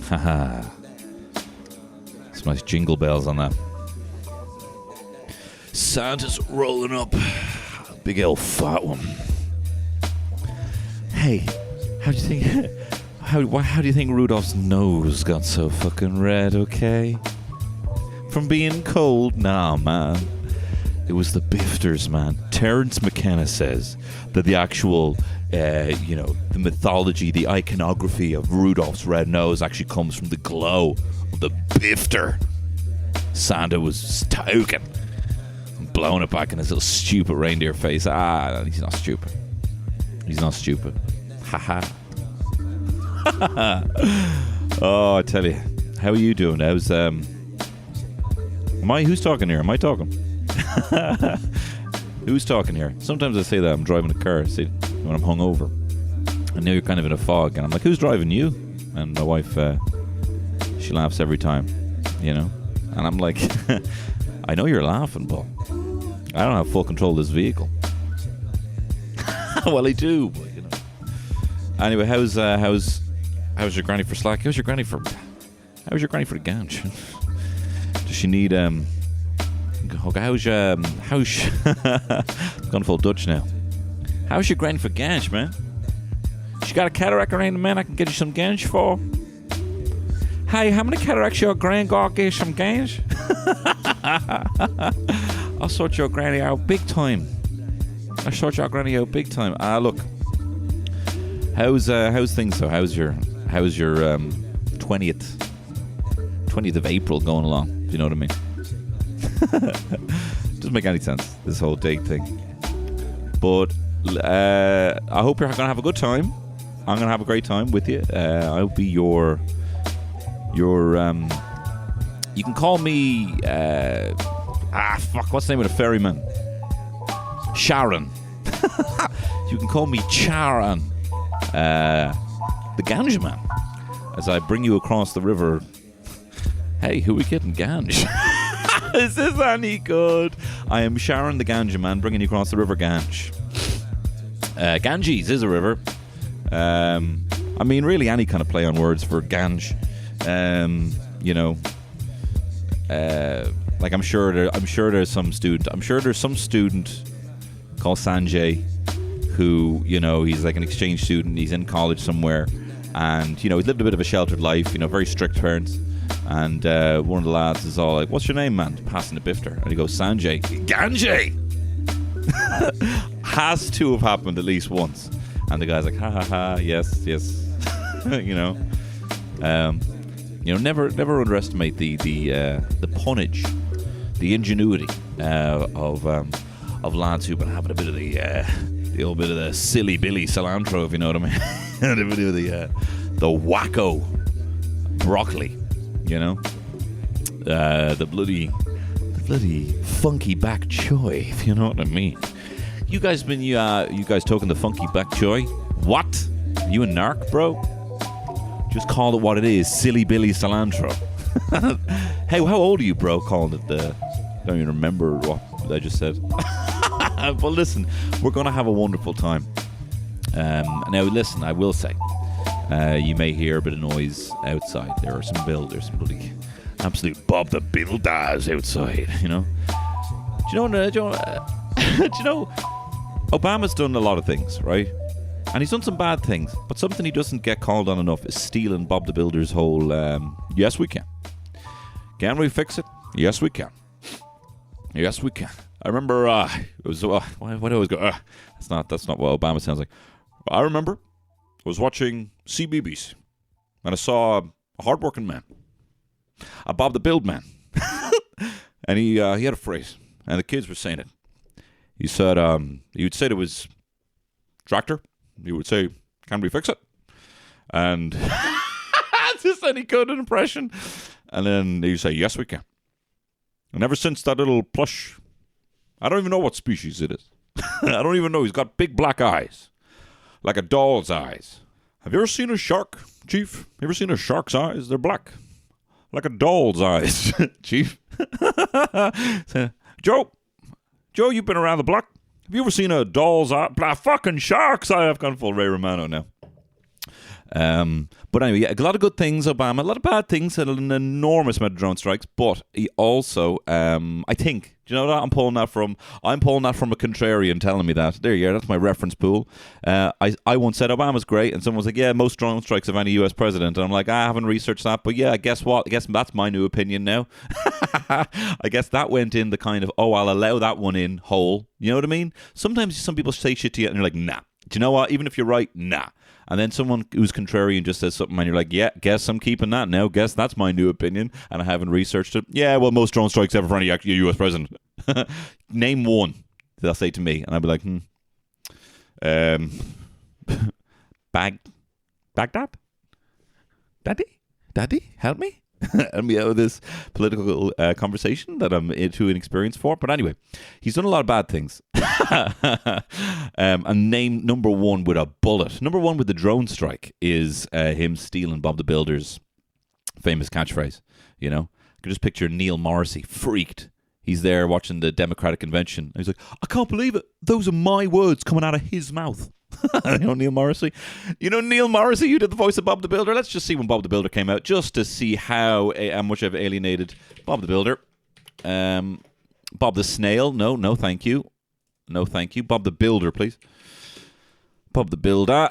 Haha. Some nice jingle bells on that. Santa's rolling up. Big old fat one. Hey, how do you think... How do you think Rudolph's nose got so fucking red, okay? From being cold? Nah, man. It was the bifters, man. Terence McKenna says that the actual, the mythology, the iconography of Rudolph's red nose actually comes from the glow of the bifter. Santa was stoking and blowing it back in his little stupid reindeer face. He's not stupid. He's not stupid. Haha. Oh, I tell you. How are you doing? How's, who's talking here? Am I talking? Who's talking here? Sometimes I say that I'm driving a car, see, when I'm hungover. I know you're kind of in a fog, and I'm like, who's driving you? And my wife, she laughs every time, you know? And I'm like, I know you're laughing, but I don't have full control of this vehicle. Well, I do, but, you know. Anyway, how's your granny for slack? How's your granny for the ganj? Does she need, how's gone full Dutch now. How's your granny for ganj, man? She got a cataract or anything, man? I can get you some ganj for. Hey, how many cataracts your gran got get some ganj? I'll sort your granny out big time. Look. How's things though? How's your 20th of April going along? Do you know what I mean? Doesn't make any sense, this whole date thing. But I hope you're gonna have a good time. I'm gonna have a great time with you. I'll be your you can call me what's the name of the ferryman? Sharon. You can call me Charan, the Ganj man, as I bring you across the river. Hey, who are we kidding? Ganj. Is this any good? I am Sharon the Ganja man, bringing you across the river Ganj. Ganges is a river. I mean, really any kind of play on words for Ganj. Like I'm sure there's some student called Sanjay who, you know, he's like an exchange student. He's in college somewhere, and you know, he's lived a bit of a sheltered life. You know, very strict parents. And one of the lads is all like, "What's your name, man?" Passing the bifter, and he goes, "Sanjay." Ganjay. Has to have happened at least once. And the guy's like, "Ha ha ha, yes." Never underestimate the punnage, the ingenuity of lads who've been having a bit of the old bit of the silly billy cilantro, if you know what I mean. A bit of the wacko broccoli. You know, the bloody funky bak choy, if you know what I mean. You guys talking the funky bak choy? What? You a narc, bro? Just call it what it is, silly billy cilantro. Hey, how old are you, bro? Calling it the... Don't even remember what I just said. But listen, we're gonna have a wonderful time. Now listen, I will say, you may hear a bit of noise outside. There are some builders, some bloody absolute Bob the Builders outside, you know. Do you know, Obama's done a lot of things, right? And he's done some bad things, but something he doesn't get called on enough is stealing Bob the Builder's whole, yes we can. Can we fix it? Yes we can. Yes we can. I remember, it was, why do I always go, that's not what Obama sounds like. I remember I was watching CBBC, and I saw a hardworking man, a Bob the Build man, and he had a phrase, and the kids were saying it. He said, he would say to his tractor, he would say, "Can we fix it?" And it's just any good impression. And then he'd say, "Yes, we can." And ever since that little plush, I don't even know what species it is. I don't even know. He's got big black eyes, like a doll's eyes. Have you ever seen a shark, Chief? You ever seen a shark's eyes? They're black, like a doll's eyes, Chief. Joe, you've been around the block. Have you ever seen a doll's eye? Fucking sharks! I've gone full Ray Romano now. But anyway, yeah, a lot of good things, Obama. A lot of bad things. Had an enormous amount of drone strikes. But he also, I think, do you know what I'm pulling that from? I'm pulling that from a contrarian telling me that. There you are. That's my reference pool. I once said Obama's great, and someone was like, yeah, most drone strikes of any US president. And I'm like, I haven't researched that, but yeah, guess what? I guess that's my new opinion now. I guess that went in the kind of, oh, I'll allow that one in hole. You know what I mean? Sometimes some people say shit to you, and you're like, nah. Do you know what? Even if you're right, nah. And then someone who's contrarian just says something and you're like, yeah, guess I'm keeping that now. Guess that's my new opinion and I haven't researched it. Yeah, well, most drone strikes ever from any US president. Name one, they'll say to me. And I'll be like, Baghdad? Daddy, help me? Help me out of this political conversation that I'm too inexperienced for. But anyway, he's done a lot of bad things. And name number one with a bullet. Number one with the drone strike is him stealing Bob the Builder's famous catchphrase. You know, I could just picture Neil Morrisey freaked. He's there watching the Democratic convention. And he's like, I can't believe it. Those are my words coming out of his mouth. You know Neil Morrisey? You know Neil Morrisey, you did the voice of Bob the Builder? Let's just see when Bob the Builder came out, just to see how much I've alienated Bob the Builder. Bob the Snail, no thank you. No thank you. Bob the Builder, please. Bob the Builder.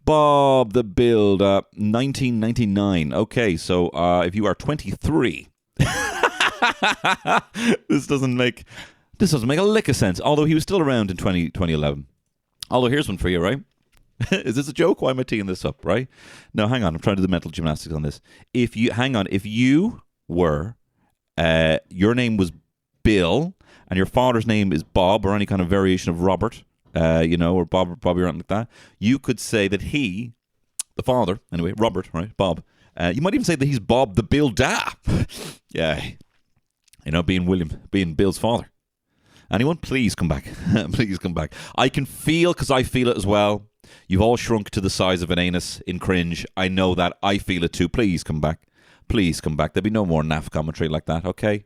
Bob the Builder, 1999. Okay, so if you are 23... This doesn't make a lick of sense, although he was still around in 2011. Although here's one for you, right? Is this a joke? Why am I teeing this up, right? No, hang on. I'm trying to do the mental gymnastics on this. If you were, your name was Bill, and your father's name is Bob, or any kind of variation of Robert, or Bob or Bobby or anything like that, you could say that he, the father, anyway, Robert, right, Bob, you might even say that he's Bob the Builder. Yeah. Being Bill's father. Anyone? Please come back. Please come back. I can feel, because I feel it as well. You've all shrunk to the size of an anus in cringe. I know that. I feel it too. Please come back. Please come back. There'll be no more naff commentary like that, okay?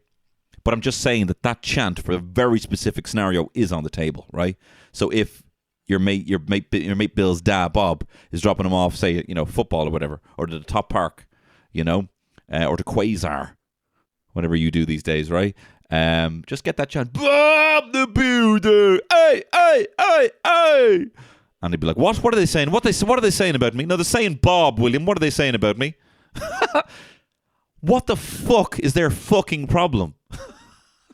But I'm just saying that chant for a very specific scenario is on the table, right? So if your mate Bill's dad, Bob, is dropping him off, say, football or whatever, or to the top park, or to Quasar, whatever you do these days, right? Just get that chant, Bob the Builder, hey, hey, hey, hey. And they'd be like, what? What are they saying? What are they saying about me? No, they're saying Bob, William. What are they saying about me? What the fuck is their fucking problem?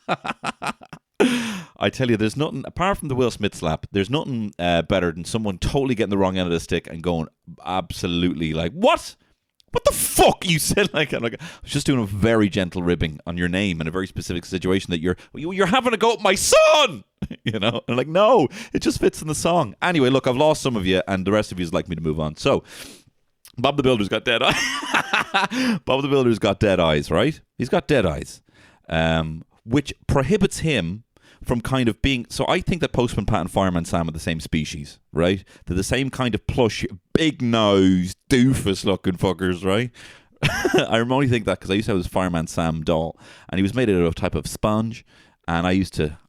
I tell you, there's nothing, apart from the Will Smith slap, there's nothing better than someone totally getting the wrong end of the stick and going absolutely like, what? What the fuck? You said I was just doing a very gentle ribbing on your name in a very specific situation that you're having a go at my son, And like, no, it just fits in the song. Anyway, look, I've lost some of you, and the rest of you would like me to move on. So, Bob the Builder's got dead eyes. Bob the Builder's got dead eyes, right? He's got dead eyes, which prohibits him from kind of being... So I think that Postman Pat and Fireman Sam are the same species, right? They're the same kind of plush, big-nosed, doofus-looking fuckers, right? I only think that because I used to have this Fireman Sam doll, and he was made out of a type of sponge, and I used to...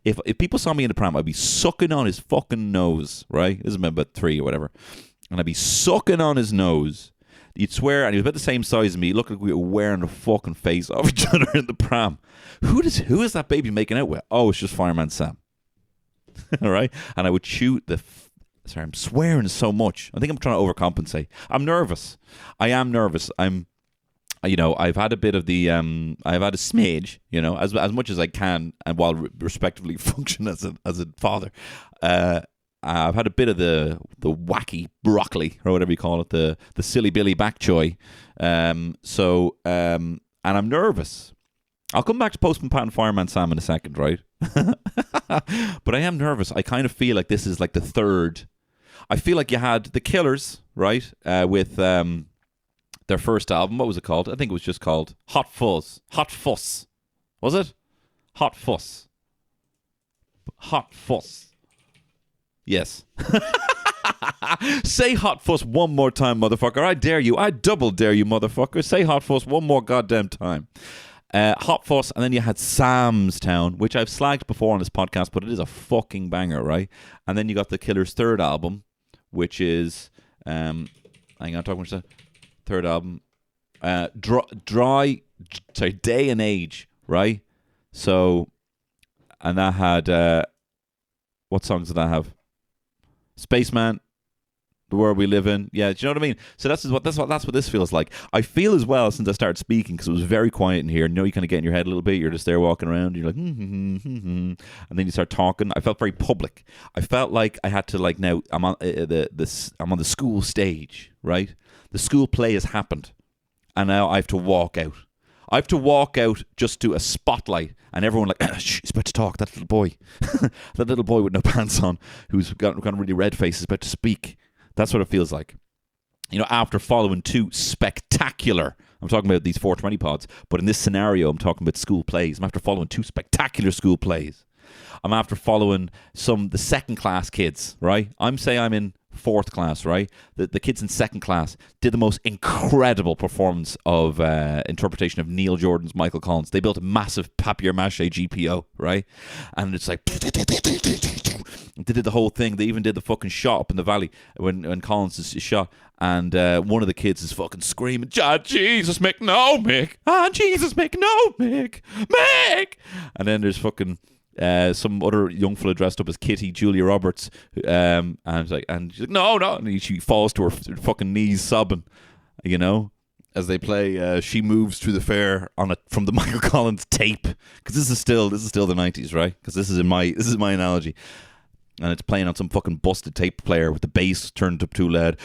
If people saw me in the pram, I'd be sucking on his fucking nose, right? This is about 3 or whatever. And I'd be sucking on his nose. You'd swear, and he was about the same size as me. It looked like we were wearing the fucking face off each other in the pram. Who is that baby making out with? Oh, it's just Fireman Sam. All right? And I would chew sorry, I'm swearing so much. I think I'm trying to overcompensate. I'm nervous. I am nervous. I've had a bit of the, I've had a smidge, as much as I can, and while respectively function as a father. I've had a bit of the wacky broccoli, or whatever you call it, the silly Billy Backjoy. And I'm nervous. I'll come back to Postman Pat and Fireman Sam in a second, right? But I am nervous. I kind of feel like this is like the third. I feel like you had the Killers, right, with their first album. What was it called? I think it was just called Hot Fuzz. Hot Fuss. Was it? Hot Fuss. Hot Fuss. Yes. Say Hot Fuss one more time, motherfucker. I dare you. I double dare you, motherfucker. Say Hot Fuss one more goddamn time. Hot Fuss, and then you had Sam's Town, which I've slagged before on this podcast, but it is a fucking banger, right? And then you got the Killer's third album, which is hang on, talking about third album, Day and Age, right? So, and that had what songs did that have? Spaceman, The World We Live In. Yeah, do you know what I mean? So that's what this feels like. I feel as well since I started speaking, because it was very quiet in here. You know, you kind of get in your head a little bit. You're just there walking around. You're like, and then you start talking. I felt very public. I felt like I had to, like, now I'm on I'm on the school stage, right? The school play has happened, and now I have to walk out. I have to walk out just to a spotlight, and everyone like, shh, he's about to talk. That little boy, that little boy with no pants on, who's got a really red face, is about to speak. That's what it feels like. You know, after following two spectacular, I'm talking about these 420 pods, but in this scenario, I'm talking about school plays. I'm after following two spectacular school plays. I'm after following the second class kids, right? I'm in fourth class, right? The kids in second class did the most incredible performance of interpretation of Neil Jordan's Michael Collins. They built a massive papier-mâché GPO, right? And it's like, they did the whole thing. They even did the fucking shot up in the valley when Collins is shot, and one of the kids is fucking screaming, Jesus, make no, Mick. Jesus, make no, Mick. And then there's fucking some other young fella dressed up as Kitty, Julia Roberts, and she's like, no, and she falls to her fucking knees sobbing, you know, as they play She Moves Through the Fair from the Michael Collins tape, because this is still the 90s, right? Because this is my analogy. And it's playing on some fucking busted tape player with the bass turned up too loud.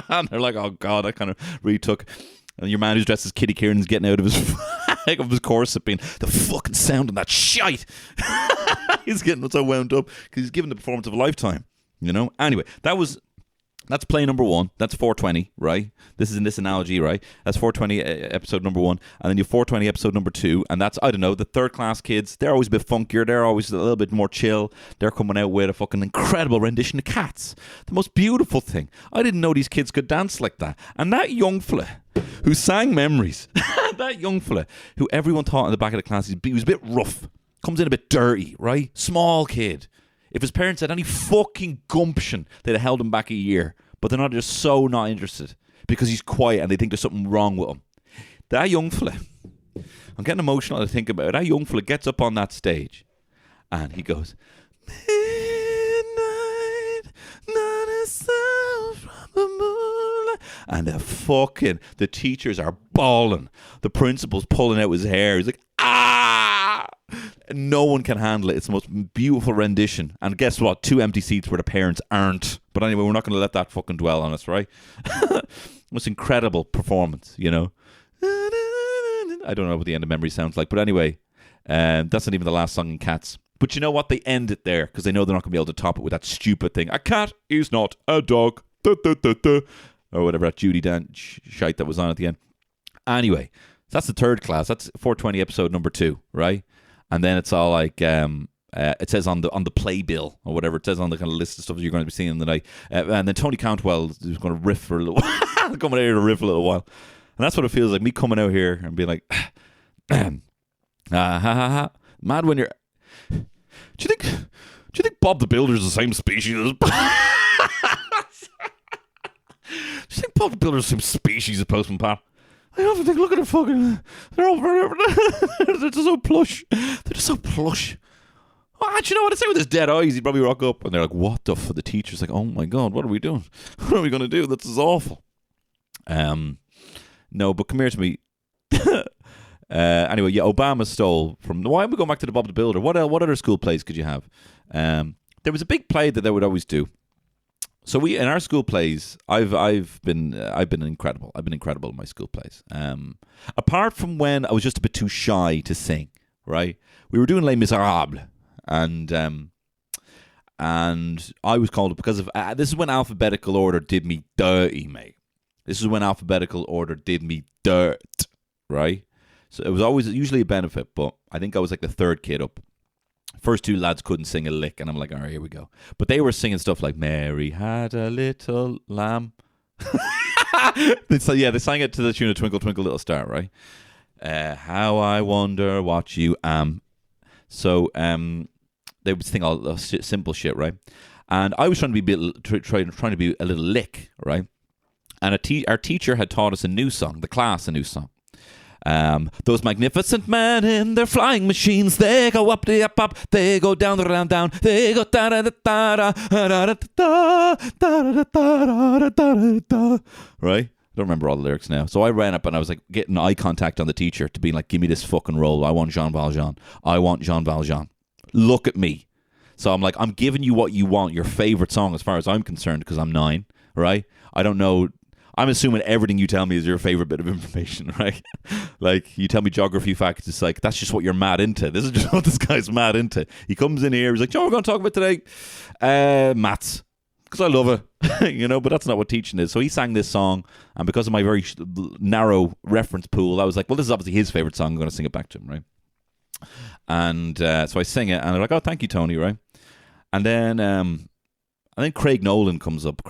And they're like, oh God, that kind of really took. And your man who's dressed as Kitty Kieran's getting out of his corset, being the fucking sound of that shite. He's getting so wound up because he's given the performance of a lifetime, you know? Anyway, that's play number one. That's 420, right? This is in this analogy, right? That's 420 episode number one. And then you have 420 episode number two. And that's, I don't know, the third class kids. They're always a bit funkier. They're always a little bit more chill. They're coming out with a fucking incredible rendition of Cats. The most beautiful thing. I didn't know these kids could dance like that. And that young fella who sang Memories, that young fella who everyone thought in the back of the class, he was a bit rough. Comes in a bit dirty, right? Small kid. If his parents had any fucking gumption, they'd have held him back a year. But they're just so not interested because he's quiet and they think there's something wrong with him. That young fella, I'm getting emotional to think about it. That young fella gets up on that stage and he goes, midnight, not a sound from the moonlight. And the teachers are bawling. The principal's pulling out his hair. He's like, ah! No one can handle it. It's the most beautiful rendition. And guess what? 2 empty seats where the parents aren't. But anyway, we're not going to let that fucking dwell on us, right? Most incredible performance, you know. I don't know what the end of Memory sounds like. But anyway, that's not even the last song in Cats. But you know what? They end it there because they know they're not going to be able to top it with that stupid thing. A cat is not a dog. Da, da, da, da. Or whatever that Judy Dan shite that was on at the end. Anyway, that's the third class. That's 420 episode number 2, right? And then it's all like, it says on the playbill or whatever, it says on the kind of list of stuff that you're going to be seeing in the night. And then Tony Cantwell is going to riff for a little while, coming out here to riff a little while. And that's what it feels like, me coming out here and being like, mad when you're... Do you think Bob the Builder is the same species as... Do you think Bob the Builder is the same species as Postman Pat? I often think, look at the fucking... They're all very... They're just so plush. They're just so plush. Oh, do you know what? I'd say with his dead eyes, he'd probably rock up and they're like, what the... For the teacher's like, oh my God, what are we doing? What are we going to do? This is awful. No, but come here to me. Anyway, yeah, Obama stole from... Why am we going back to the Bob the Builder? What other school plays could you have? There was a big play that they would always do. So we in our school plays, I've been incredible. I've been incredible in my school plays. Apart from when I was just a bit too shy to sing, right? We were doing Les Miserables, and I was called because of this is when alphabetical order did me dirty, mate. This is when alphabetical order did me dirt, right? So it was usually a benefit, but I think I was like the third kid up First two lads couldn't sing a lick, and I'm like, all right, here we go. But they were singing stuff like Mary had a little lamb. They sang it to the tune of Twinkle Twinkle Little Star, right? How I wonder what you am. So they would sing all the simple shit, right? And I was trying to be trying to be a little lick, right? And our teacher had taught us a new song, the class a new song. Those magnificent men in their flying machines, they go up, the up, up, they go down, the down, down, they go da da da da da da da da da da da. Right? I don't remember all the lyrics now. So I ran up and I was like getting eye contact on the teacher to be like, give me this fucking role. I want Jean Valjean. I want Jean Valjean. Look at me. So I'm like, I'm giving you what you want, your favorite song as far as I'm concerned, because I'm 9, right? I don't know. I'm assuming everything you tell me is your favorite bit of information, right? Like, you tell me geography facts, it's like, that's just what you're mad into. This is just what this guy's mad into. He comes in here, he's like, Joe, we're going to talk about today? Maths. Because I love it, but that's not what teaching is. So he sang this song, and because of my very narrow reference pool, I was like, well, this is obviously his favorite song. I'm going to sing it back to him, right? And so I sing it, and they're like, oh, thank you, Tony, right? And then Craig Nolan comes up.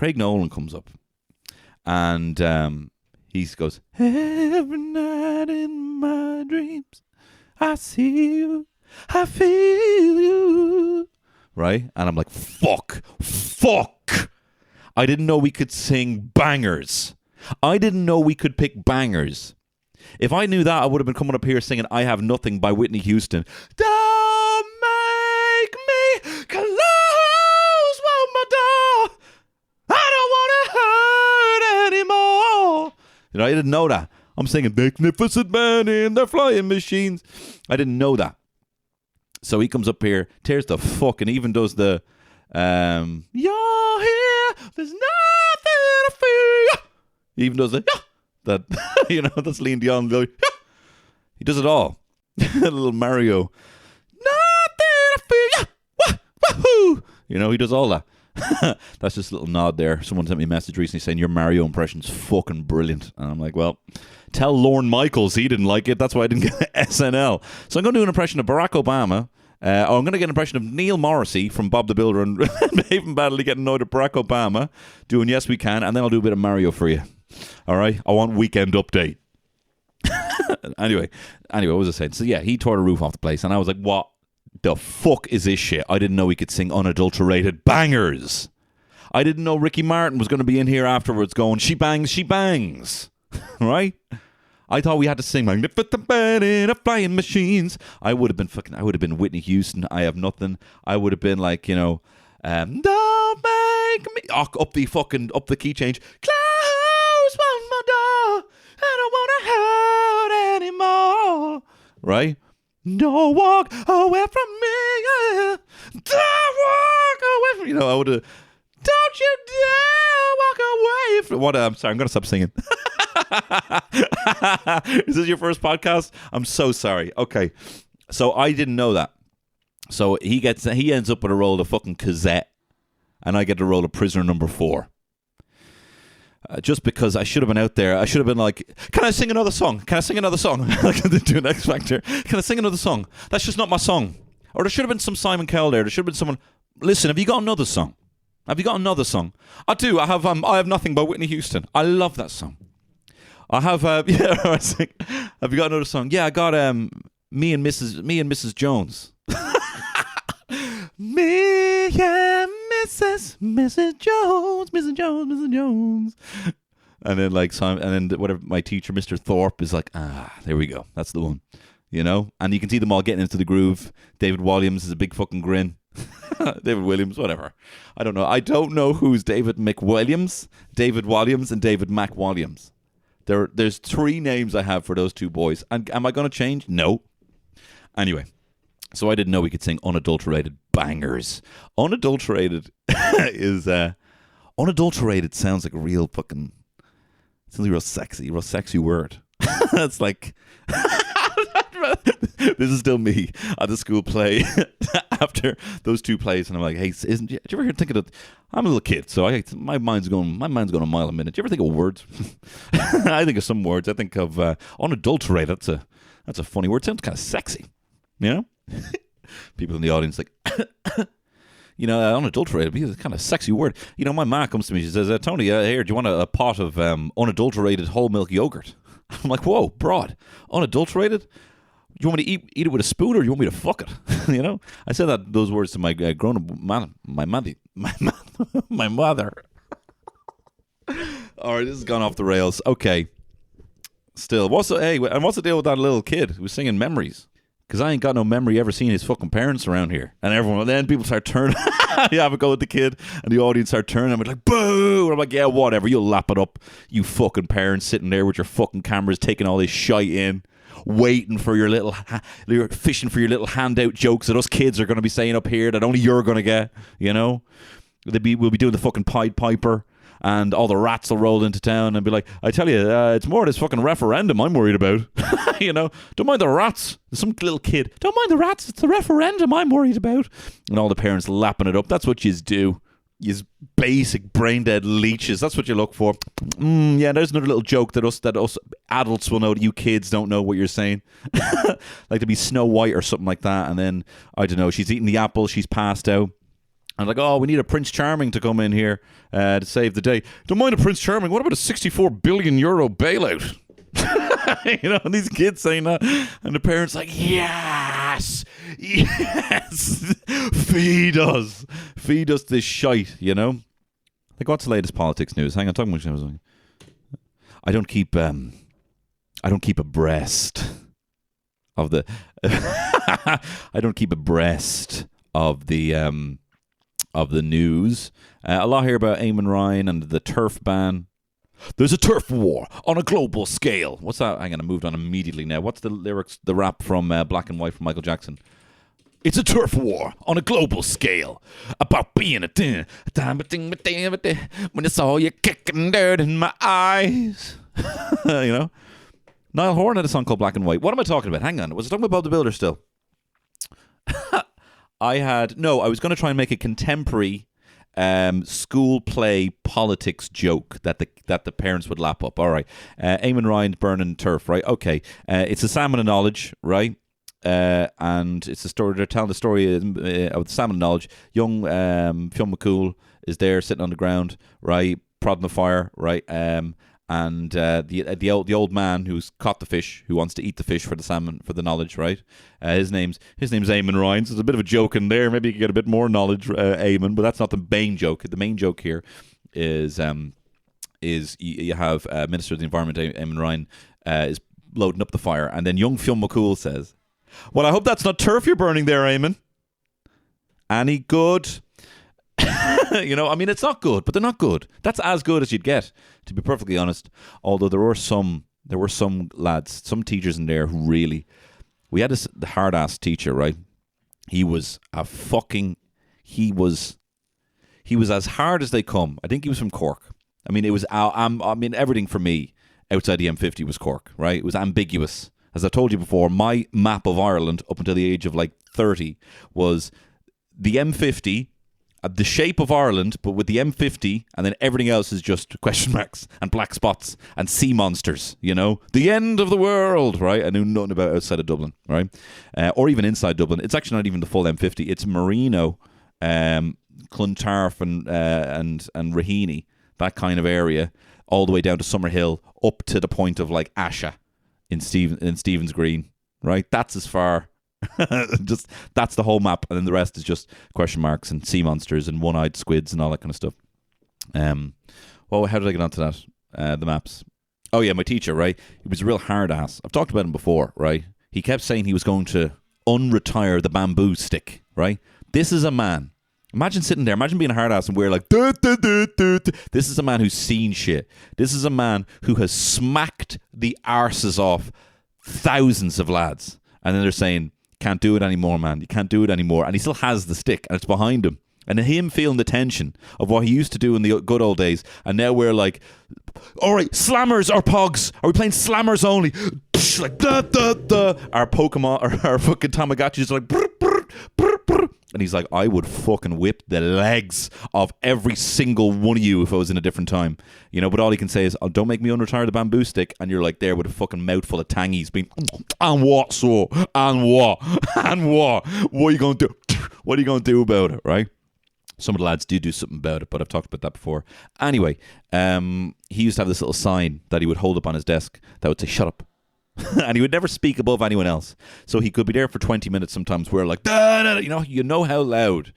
And he goes, every night in my dreams, I see you, I feel you. Right? And I'm like, fuck. I didn't know we could sing bangers. I didn't know we could pick bangers. If I knew that, I would have been coming up here singing I Have Nothing by Whitney Houston. Don't make me close my door. I don't want to hurt anymore. I didn't know that. I'm singing magnificent men in their flying machines. I didn't know that. So he comes up here, tears the fuck, and even does the, you're here, there's nothing to fear. He even does the, that, that's Celine Dion. He does it all. Little Mario. Nothing to fear. Wahoo! He does all that. That's just a little nod there. Someone sent me a message recently saying your Mario impression's fucking brilliant. And I'm like, well, tell Lorne Michaels he didn't like it. That's why I didn't get SNL. So I'm going to do an impression of Barack Obama. I'm going to get an impression of Neil Morrisey from Bob the Builder and Maven Baddeley getting annoyed at Barack Obama doing Yes We Can, and then I'll do a bit of Mario for you. All right? I want Weekend Update. Anyway, what was I saying? So yeah, he tore the roof off the place, and I was like, what the fuck is this shit? I didn't know he could sing unadulterated bangers. I didn't know Ricky Martin was going to be in here afterwards going, she bangs, she bangs. Right? I thought we had to sing magnificent men in a flying machines. I would have been Whitney Houston. I Have Nothing. I would have been like, don't make me up the key change. Close one more door. I don't want to hurt anymore. Right? Don't walk away from me. Yeah. Don't walk away from me. I would have. Don't you dare walk away from. What? I'm sorry. I'm gonna stop singing. Is this your first podcast? I'm so sorry. Okay, so I didn't know that. So he ends up with a role of fucking Cosette, and I get the role of prisoner number 4. Just because I should have been out there. I should have been like, can I sing another song? Can I sing another song? Like they do an X Factor. Can I sing another song? That's just not my song. Or there should have been some Simon Cowell there. There should have been someone. Listen, have you got another song? Have you got another song? I do. I have Nothing by Whitney Houston. I love that song. I have have you got another song? Yeah, I got me and Mrs. Jones. Me and Mrs. Jones. And then like Simon, and then whatever my teacher, Mr. Thorpe, is like, there we go. That's the one. And you can see them all getting into the groove. David Williams is a big fucking grin. David Williams, whatever. I don't know. I don't know who's David McWilliams, David Williams, and David Mac Williams. There's 3 names I have for those 2 boys. And am I going to change? No. Anyway, so I didn't know we could sing unadulterated bangers. Unadulterated is unadulterated sounds like a real fucking. Sounds like a real sexy word. It's like. This is still me at the school play after those 2 plays, and I'm like, hey, did you ever think of it? I'm a little kid, so my mind's going a mile a minute. Do you ever think of words? I think of some words. I think of unadulterated. That's a funny word. It sounds kind of sexy, People in the audience like, you know, unadulterated, because it's kind of a sexy word. You know, my ma comes to me, she says, Tony, here, do you want a pot of unadulterated whole milk yogurt? I'm like, whoa, broad, unadulterated? Do you want me to eat it with a spoon, or do you want me to fuck it? You know, I said those words to my grown-up man, my mother. All right, this has gone off the rails. Okay, still, what's the deal with that little kid who was singing Memories? Because I ain't got no memory ever seeing his fucking parents around here. And then people start turning. You have a go with the kid, and the audience start turning. I'm like, boo! And I'm like, yeah, whatever. You'll lap it up, you fucking parents sitting there with your fucking cameras, taking all this shite in, waiting for you're fishing for your little handout jokes that us kids are going to be saying up here that only you're going to get. You know, we'll be doing the fucking Pied Piper. And all the rats will roll into town and be like, I tell you, it's more this fucking referendum I'm worried about. You know, don't mind the rats. There's some little kid, don't mind the rats, it's the referendum I'm worried about. And all the parents lapping it up. That's what yous do. Yous basic brain-dead leeches. That's what you look for. Yeah, there's another little joke that us adults will know that you kids don't know what you're saying. Like to be Snow White or something like that. And then, I don't know, she's eating the apple, she's passed out. I'm like, oh, we need a Prince Charming to come in here to save the day. Don't mind a Prince Charming. What about a 64 billion euro bailout? You know, and these kids saying that. And the parents like, yes, feed us this shite, you know? Like, what's the latest politics news? Hang on, talking about news. I don't keep abreast of the... I don't keep abreast of the news. A lot here about Eamon Ryan and the turf ban. There's a turf war on a global scale. What's that? Hang on, I moved on immediately now. What's the lyrics, the rap from Black and White from Michael Jackson? It's a turf war on a global scale about being a thing when I saw you kicking dirt in my eyes. You know? Niall Horan had a song called Black and White. What am I talking about? Hang on. Was I talking about Bob the Builder still? I was going to try and make a contemporary school play politics joke that the parents would lap up. All right. Eamon Ryan burning turf, right? Okay. It's a salmon of knowledge, right? And it's a story. They're telling the story of the salmon of knowledge. Young Fionn McCool is there sitting on the ground, right? Prodding the fire, right? And the old man who's caught the fish, who wants to eat the fish for the salmon, for the knowledge, right? His name's Eamon Ryan. So there's a bit of a joke in there. Maybe you can get a bit more knowledge, Eamon, but that's not the main joke. The main joke here is you have Minister of the Environment, Eamon Ryan, is loading up the fire, and then young Fionn McCool says, "Well, I hope that's not turf you're burning there, Eamon. Any good?" You know, I mean, it's not good, but they're not good. That's as good as you'd get, to be perfectly honest. Although there were some lads, some teachers in there who really... We had the hard-ass teacher, right? He was as hard as they come. I think he was from Cork. I mean, everything for me outside the M50 was Cork, right? It was ambiguous. As I told you before, my map of Ireland up until the age of like 30 was the M50, the shape of Ireland, but with the M50, and then everything else is just question marks and black spots and sea monsters, you know? The end of the world, right? I knew nothing about outside of Dublin, right? Or even inside Dublin. It's actually not even the full M50. It's Marino, Clontarf and Raheny, that kind of area, all the way down to Summerhill, up to the point of like Asha in Stephen's Green, right? That's as far... just that's the whole map, and then the rest is just question marks and sea monsters and one-eyed squids and all that kind of stuff. Well, how did I get onto that? The maps. Oh yeah, my teacher, right? He was a real hard ass. I've talked about him before, right? He kept saying he was going to unretire the bamboo stick, right? This is a man. Imagine sitting there. Imagine being a hard ass and we're like, duh, duh, duh, duh, duh. This is a man who's seen shit. This is a man who has smacked the arses off thousands of lads, and then they're saying, "Can't do it anymore, man. You can't do it anymore." And he still has the stick, and it's behind him. And him feeling the tension of what he used to do in the good old days. And now we're like, all right, slammers or pogs? Are we playing slammers only? Like, da, da, da. Our Pokemon, or our fucking Tamagotchis are like, brr, brr, brr, brr. And he's like, I would fucking whip the legs of every single one of you if I was in a different time. You know, but all he can say is, oh, don't make me unretire the bamboo stick. And you're like there with a fucking mouthful of tangies being, and what, so? And what? And what? What are you going to do? What are you going to do about it, right? Some of the lads do something about it, but I've talked about that before. Anyway, he used to have this little sign that he would hold up on his desk that would say, shut up. And he would never speak above anyone else. So he could be there for 20 minutes sometimes where like, da, da, da, you know how loud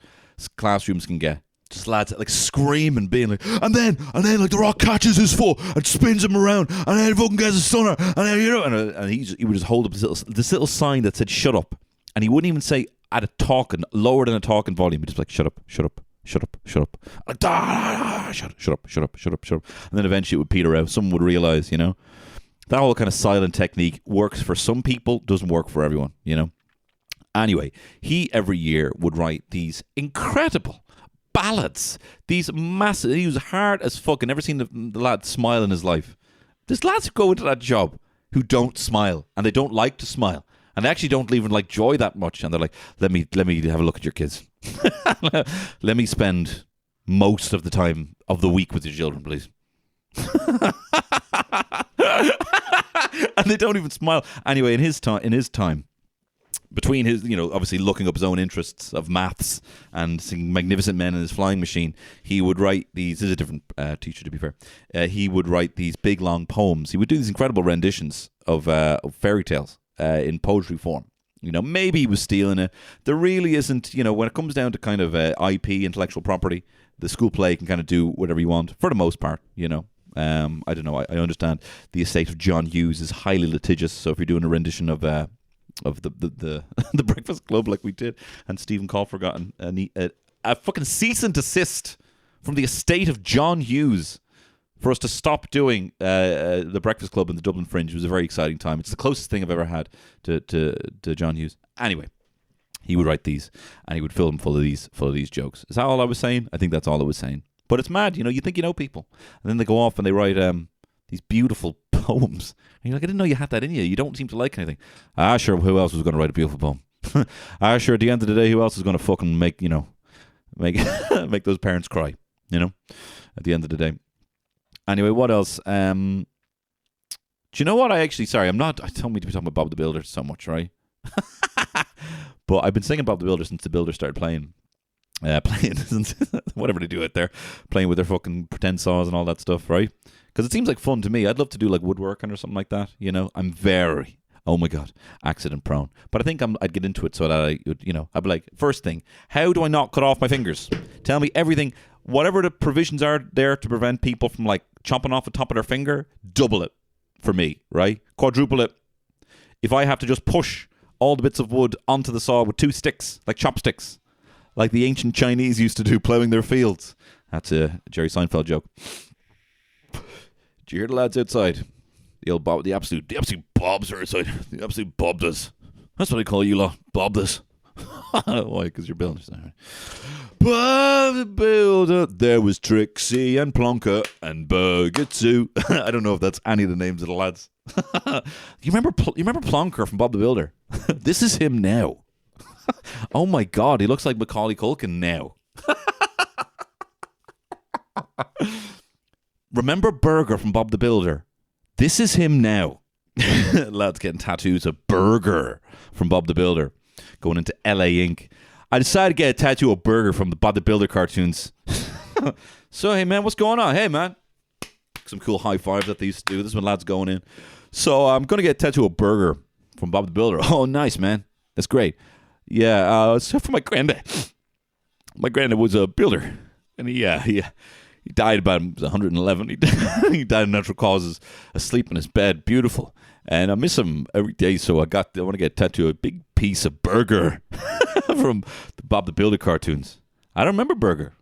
classrooms can get. Just lads like screaming, being like, and then like the rock catches his foot and spins him around, and then he fucking gets a stunner, and then and he would just hold up this little sign that said "shut up," and he wouldn't even say at a talking lower than a talking volume. He'd just be like, "Shut up, shut up, shut up, shut up," like, da, da, da, shut up, shut up, shut up, shut up, shut up, and then eventually it would peter out. Someone would realize, that whole kind of silent technique works for some people, doesn't work for everyone. Anyway, he every year would write these incredible ballads, these massive. He was hard as fuck. I never seen the lad smile in his life. There's lads who go into that job who don't smile, and they don't like to smile, and they actually don't even like joy that much. And they're like, let me have a look at your kids. Let me spend most of the time of the week with your children, please. And they don't even smile. Anyway, in his time. Between his, obviously looking up his own interests of maths and seeing Magnificent Men in his flying machine, he would write these. This is a different teacher, to be fair. He would write these big, long poems. He would do these incredible renditions of fairy tales in poetry form. Maybe he was stealing it. There really isn't, when it comes down to kind of IP, intellectual property, the school play can kind of do whatever you want, for the most part, I don't know. I understand the estate of John Hughes is highly litigious, so if you're doing a rendition of the the Breakfast Club like we did, and Stephen Colfer got a fucking cease and desist from the estate of John Hughes for us to stop doing the Breakfast Club in the Dublin Fringe. It was a very exciting time. It's the closest thing I've ever had to John Hughes. Anyway, he would write these, and he would fill them full of these jokes. Is that all I was saying? I think that's all I was saying. But it's mad, you think you know people, and then they go off and they write these beautiful poems. And you're like, I didn't know you had that in you. You don't seem to like anything. Sure, who else was going to write a beautiful poem? Sure, at the end of the day, who else is going to fucking make make those parents cry, at the end of the day. Anyway, what else? Do you know what I don't mean to be talking about Bob the Builder so much, right? But I've been singing Bob the Builder since the Builder started playing whatever they do out there, playing with their fucking pretend saws and all that stuff, right? Because it seems like fun to me. I'd love to do like woodworking or something like that. I'm very, oh my god, accident prone. But I think I'd get into it so that I'd be like, first thing, how do I not cut off my fingers? Tell me everything, whatever the provisions are there to prevent people from like chopping off the top of their finger, double it for me, right? Quadruple it. If I have to just push all the bits of wood onto the saw with 2 sticks, like chopsticks, like the ancient Chinese used to do plowing their fields. That's a Jerry Seinfeld joke. Do you hear the lads outside? The old Bob, the absolute Bobs are outside. The absolute Bobdas. That's what I call you lot, Bobdas. Why? Because you're building something. Bob the Builder. There was Trixie and Plonker and Burger too. I don't know if that's any of the names of the lads. You remember Plonker from Bob the Builder? This is him now. Oh my god, he looks like Macaulay Culkin now. Remember Burger from Bob the Builder? This is him now. Lads getting tattoos of Burger from Bob the Builder. Going into LA Ink. I decided to get a tattoo of Burger from the Bob the Builder cartoons. So, hey man, what's going on? Hey man. Some cool high fives that they used to do. This is when lads going in. So I'm going to get a tattoo of Burger from Bob the Builder. Oh, nice, man. That's great. Yeah, it's for my granddad. My granddad was a builder, and he died about 111. He died of natural causes, asleep in his bed, beautiful. And I miss him every day, so I want to get a tattoo, a big piece of Burger from the Bob the Builder cartoons. I don't remember Burger.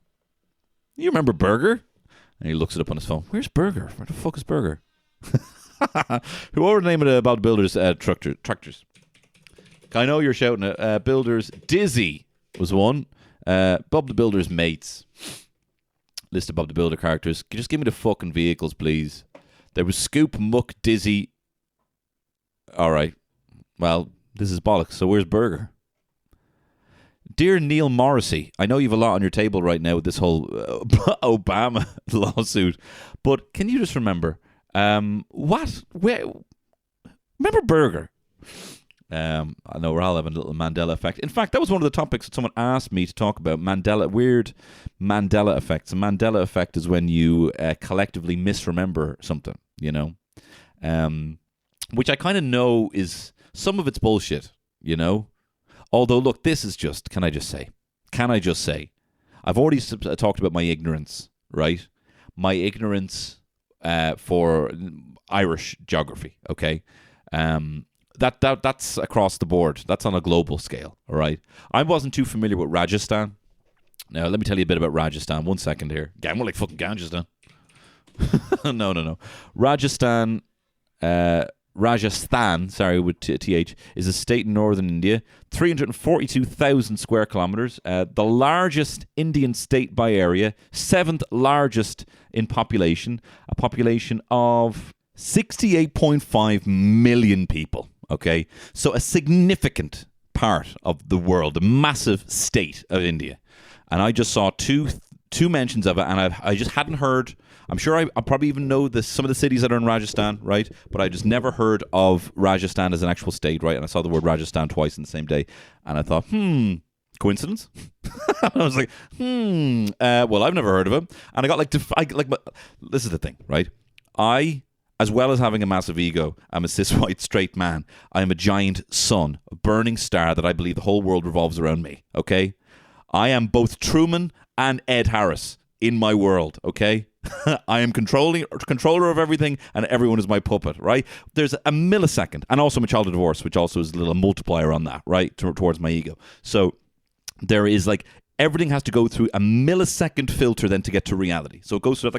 You remember Burger? And he looks it up on his phone. Where's Burger? Where the fuck is Burger? Whoever the name of the Bob the Builder's tractors. I know you're shouting at Builders. Dizzy was one. Bob the Builder's mates. List of Bob the Builder characters. Just give me the fucking vehicles, please. There was Scoop, Muck, Dizzy. All right. Well, this is bollocks. So where's Burger? Dear Neil Morrisey, I know you have a lot on your table right now with this whole Obama lawsuit, but can you just remember remember Burger? I know we're all having a little Mandela effect. In fact, that was one of the topics that someone asked me to talk about. Weird Mandela effects. A Mandela effect is when you collectively misremember something, which I kind of know is some of it's bullshit, Although, look, this is just, can I just say, I've already talked about my ignorance, right? My ignorance for Irish geography, okay? That's across the board. That's on a global scale, all right? I wasn't too familiar with Rajasthan. Now, let me tell you a bit about Rajasthan. 1 second here. Yeah, more like fucking Ganjistan. No. Rajasthan, with TH, is a state in northern India, 342,000 square kilometers, the largest Indian state by area, 7th largest in population, a population of 68.5 million people, okay? So a significant part of the world, a massive state of India. And I just saw two mentions of it, and I just hadn't heard. I'm sure I probably even know some of the cities that are in Rajasthan, right? But I just never heard of Rajasthan as an actual state, right? And I saw the word Rajasthan twice in the same day, and I thought, coincidence? I was like, well, I've never heard of it. And I got this is the thing, right? As well as having a massive ego, I'm a cis white straight man. I am a giant sun, a burning star that I believe the whole world revolves around me, okay? I am both Truman and Ed Harris in my world, okay? I am controller of everything, and everyone is my puppet, right? There's a millisecond, and also I'm a child of divorce, which also is a little multiplier on that, right, towards my ego. So there is everything has to go through a millisecond filter then to get to reality. So it goes through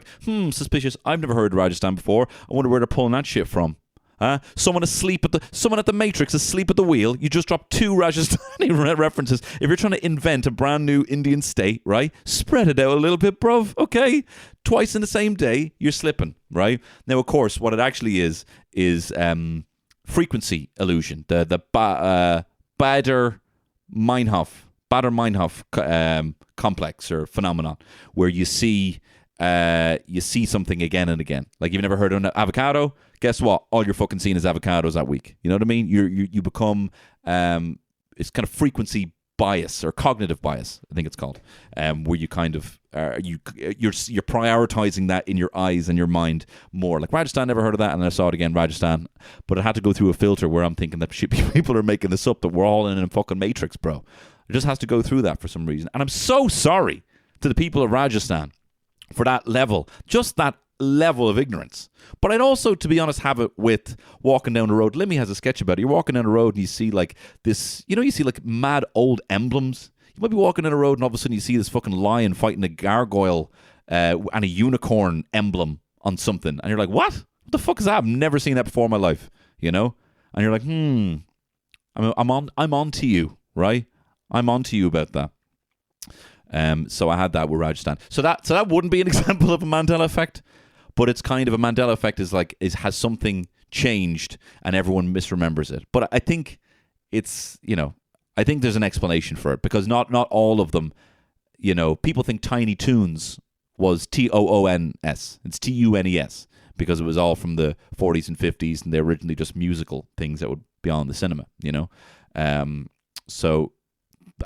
suspicious. I've never heard of Rajasthan before. I wonder where they're pulling that shit from. Someone at the Matrix asleep at the wheel. You just dropped 2 Rajasthani references. If you're trying to invent a brand new Indian state, right? Spread it out a little bit, bruv. Okay, twice in the same day, you're slipping, right? Now, of course, what it actually is frequency illusion. The Bader-Meinhof complex or phenomenon, where you see something again and again. Like, you've never heard of an avocado? Guess what? All you're fucking seeing is avocados that week. You know what I mean? You become it's kind of frequency bias or cognitive bias, I think it's called, where you kind of you're prioritizing that in your eyes and your mind more. Like Rajasthan, never heard of that, and then I saw it again, Rajasthan, but it had to go through a filter where I'm thinking that people are making this up, that we're all in a fucking matrix, bro. It just has to go through that for some reason, and I'm so sorry to the people of Rajasthan for that level, just that level of ignorance. But I'd also, to be honest, have it with walking down the road. Limmy has a sketch about it. You're walking down the road and you see you see mad old emblems. You might be walking down the road and all of a sudden you see this fucking lion fighting a gargoyle and a unicorn emblem on something. And you're like, what? What the fuck is that? I've never seen that before in my life, And you're like, I'm on to you, right? I'm on to you about that. So I had that with Rajasthan. So that wouldn't be an example of a Mandela effect, but it's kind of a Mandela effect has something changed and everyone misremembers it. But I think it's, I think there's an explanation for it, because not all of them, people think Tiny Toons was Toons. It's Tunes, because it was all from the 40s and 50s, and they're originally just musical things that would be on the cinema, So,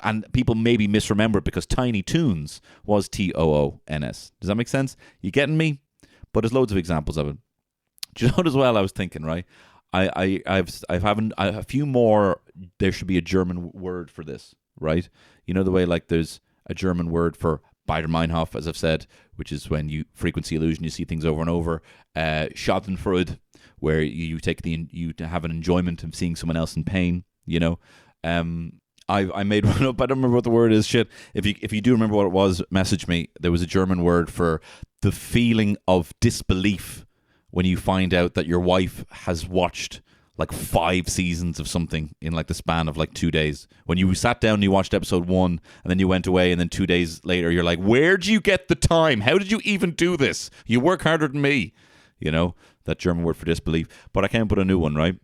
and people maybe misremember it because Tiny Toons was Toons. Does that make sense? You getting me? But there's loads of examples of it. Do you know what as well I was thinking, right? I have a few more. There should be a German word for this, right? You know the way there's a German word for Bader-Meinhof, as I've said, which is when you frequency illusion, you see things over and over. Schadenfreude, where you have an enjoyment of seeing someone else in pain. I made one up. I don't remember what the word is. Shit. If you do remember what it was, message me. There was a German word for the feeling of disbelief when you find out that your wife has watched 5 seasons of something in the span of 2 days. When you sat down and you watched episode 1 and then you went away, and then 2 days later you're like, where'd you get the time? How did you even do this? You work harder than me. That German word for disbelief. But I can't put a new one, right?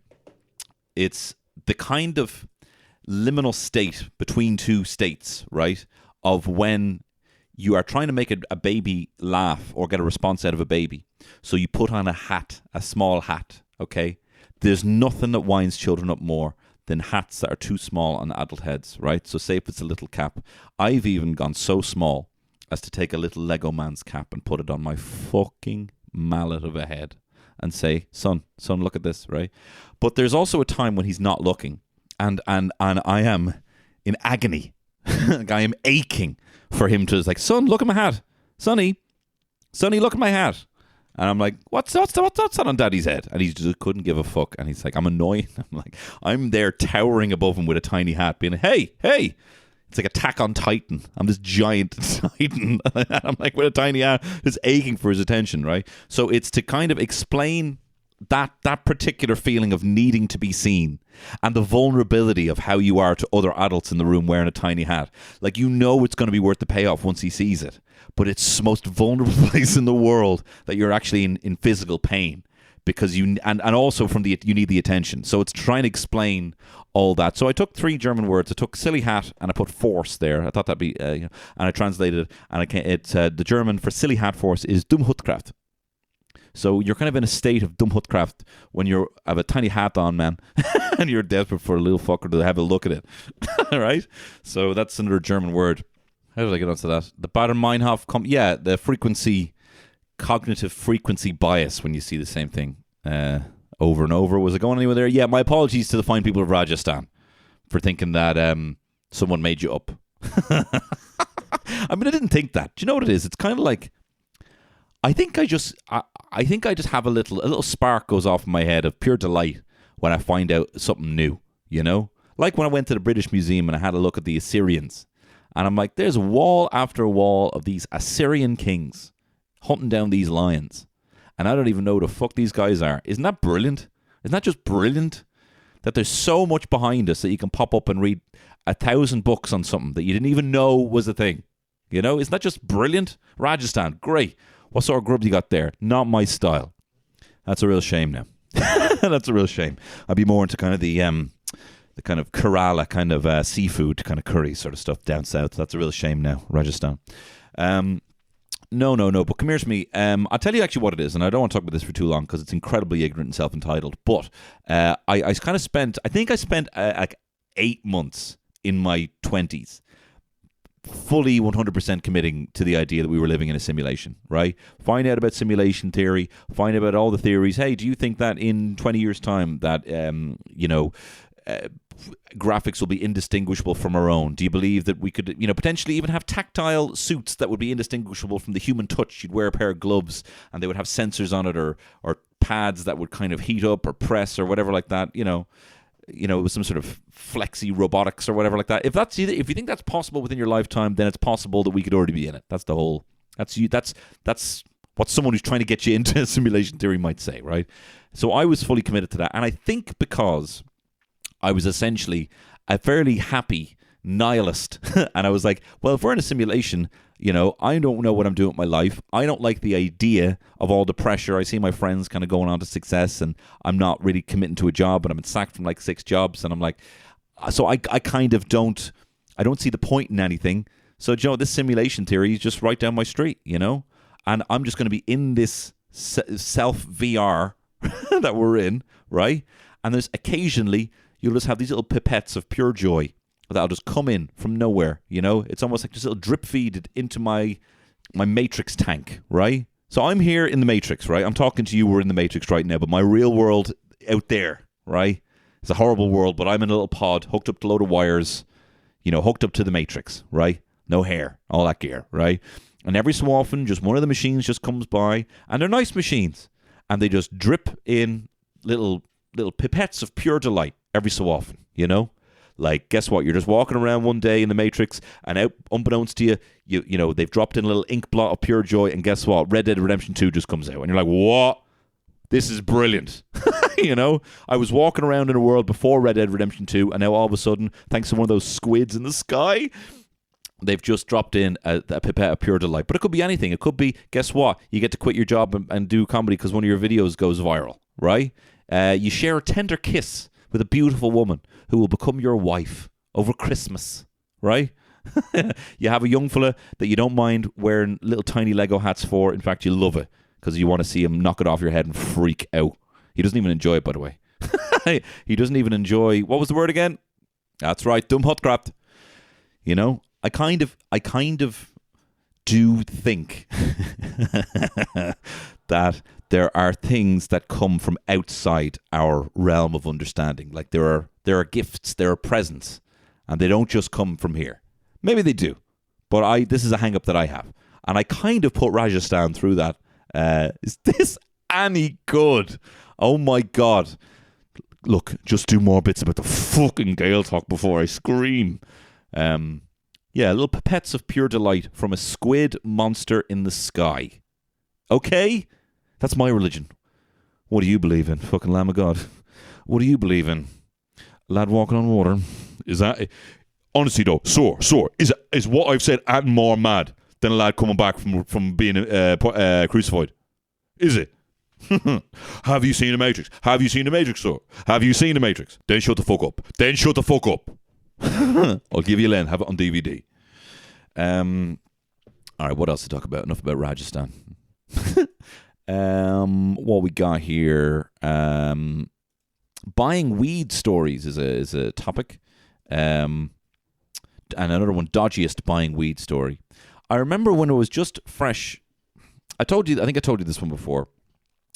It's the kind of liminal state between two states, right? Of when you are trying to make a baby laugh or get a response out of a baby. So you put on a hat, a small hat, okay? There's nothing that winds children up more than hats that are too small on adult heads, right? So say if it's a little cap. I've even gone so small as to take a little Lego man's cap and put it on my fucking mallet of a head and say, son, look at this, right? But there's also a time when he's not looking, and I am in agony. I am aching for him to like, son, look at my hat. Sonny, look at my hat. And I'm like, what's that on Daddy's head? And he just couldn't give a fuck. And he's like, I'm annoying. I'm like, I'm there towering above him with a tiny hat, being like, hey. It's like Attack on Titan. I'm this giant Titan. And I'm like, with a tiny hat, just aching for his attention, right? So it's to kind of explain that particular feeling of needing to be seen and the vulnerability of how you are to other adults in the room wearing a tiny hat. Like, you know it's going to be worth the payoff once he sees it, but it's the most vulnerable place in the world that you're actually in physical pain because you also you need the attention. So it's trying to explain all that. So I took 3 German words. I took silly hat and I put force there. I thought that'd be and I translated it, and the German for silly hat force is Dummhutkraft. So you're kind of in a state of Dummhutkraft when you have a tiny hat on, man, and you're desperate for a little fucker to have a look at it. Right? So that's another German word. How did I get onto that? The Bader-Meinhof, the frequency, cognitive frequency bias when you see the same thing over and over. Was it going anywhere there? Yeah, my apologies to the fine people of Rajasthan for thinking that someone made you up. I mean, I didn't think that. Do you know what it is? It's kind of like, I think I just have a little spark goes off in my head of pure delight when I find out something new, you know? Like when I went to the British Museum and I had a look at the Assyrians, and I'm like, there's wall after wall of these Assyrian kings hunting down these lions, and I don't even know who the fuck these guys are. Isn't that brilliant? Isn't that just brilliant? That there's so much behind us that you can pop up and read 1,000 books on something that you didn't even know was a thing. You know, isn't that just brilliant? Rajasthan, great. What sort of grub you got there? Not my style. That's a real shame now. That's a real shame. I'd be more into kind of the kind of Kerala kind of seafood kind of curry sort of stuff down south. That's a real shame now, Rajasthan. No. But come here to me. I'll tell you actually what it is, and I don't want to talk about this for too long because it's incredibly ignorant and self-entitled. But I kind of spent, I think I spent like 8 months in my 20s fully 100% committing to the idea that we were living in a simulation, right? Find out about simulation theory, find out about all the theories. Hey, do you think that in 20 years' time that, graphics will be indistinguishable from our own? Do you believe that we could, potentially even have tactile suits that would be indistinguishable from the human touch? You'd wear a pair of gloves and they would have sensors on it or pads that would kind of heat up or press or whatever like that, it was some sort of flexi robotics or whatever like that. If you think that's possible within your lifetime, then it's possible that we could already be in it. That's what someone who's trying to get you into simulation theory might say, right? So I was fully committed to that. And I think because I was essentially a fairly happy nihilist. And I was like, well, if we're in a simulation, I don't know what I'm doing with my life. I don't like the idea of all the pressure. I see my friends kind of going on to success and I'm not really committing to a job, and I've been sacked from like 6 jobs. And I'm like, so I kind of don't see the point in anything. So, this simulation theory is just right down my street, and I'm just going to be in this self VR that we're in, right? And there's occasionally, you'll just have these little pipettes of pure joy that'll just come in from nowhere, It's almost like just a little drip feed into my Matrix tank, right? So I'm here in the Matrix, right? I'm talking to you, we're in the Matrix right now, but my real world out there, right? It's a horrible world, but I'm in a little pod, hooked up to a load of wires, hooked up to the Matrix, right? No hair, all that gear, right? And every so often, just one of the machines just comes by, and they're nice machines, and they just drip in little pipettes of pure delight every so often, Like, guess what? You're just walking around one day in the Matrix, and out, unbeknownst to you, they've dropped in a little ink blot of pure joy, and guess what? Red Dead Redemption 2 just comes out, and you're like, what? This is brilliant. I was walking around in a world before Red Dead Redemption 2, and now all of a sudden, thanks to one of those squids in the sky, they've just dropped in a pipette of pure delight. But it could be anything. It could be, guess what? You get to quit your job and do comedy because one of your videos goes viral, right? You share a tender kiss with a beautiful woman who will become your wife over Christmas, right? You have a young fella that you don't mind wearing little tiny Lego hats for. In fact, you love it because you want to see him knock it off your head and freak out. He doesn't even enjoy it, by the way. He doesn't even enjoy, what was the word again? That's right, dumb hutcraft. You know, I kind of do think that there are things that come from outside our realm of understanding. Like there are gifts, there are presents, and they don't just come from here. Maybe they do, but this is a hang-up that I have. And I kind of put Rajasthan through that. Is this any good? Oh my God. Look, just do more bits about the fucking Gaeltacht before I scream. Yeah, little pipettes of pure delight from a squid monster in the sky. Okay? That's my religion. What do you believe in? Fucking Lamb of God. What do you believe in? Lad walking on water. Is that... Honestly though, sore, is what I've said and more mad than a lad coming back from being crucified? Is it? Have you seen The Matrix? Have you seen The Matrix, sir? Have you seen The Matrix? Then shut the fuck up. I'll give you a len. Have it on DVD. All right, what else to talk about? Enough about Rajasthan. What we got here? Buying weed stories is a topic. And another one, dodgiest buying weed story. I remember when it was just fresh. I think I told you this one before.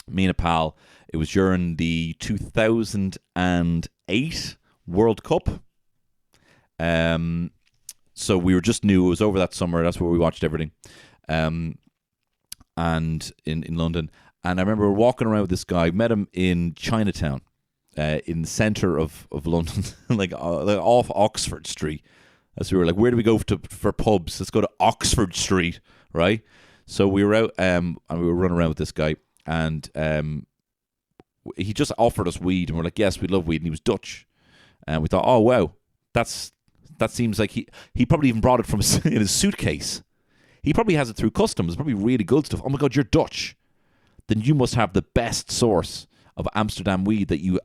Me and a pal, it was during the 2008 World Cup. So we were just new. It was over that summer. That's where we watched everything. And in London. And I remember walking around with this guy. Met him in Chinatown, in the centre of London, like off Oxford Street. So we were like, where do we go for pubs? Let's go to Oxford Street, right? So we were out and we were running around with this guy. And he just offered us weed. And we're like, yes, we love weed. And he was Dutch. And we thought, oh, wow, that seems like he probably even brought it from in his suitcase. He probably has it through customs. It's probably really good stuff. Oh, my God, you're Dutch. Then you must have the best source of Amsterdam weed that you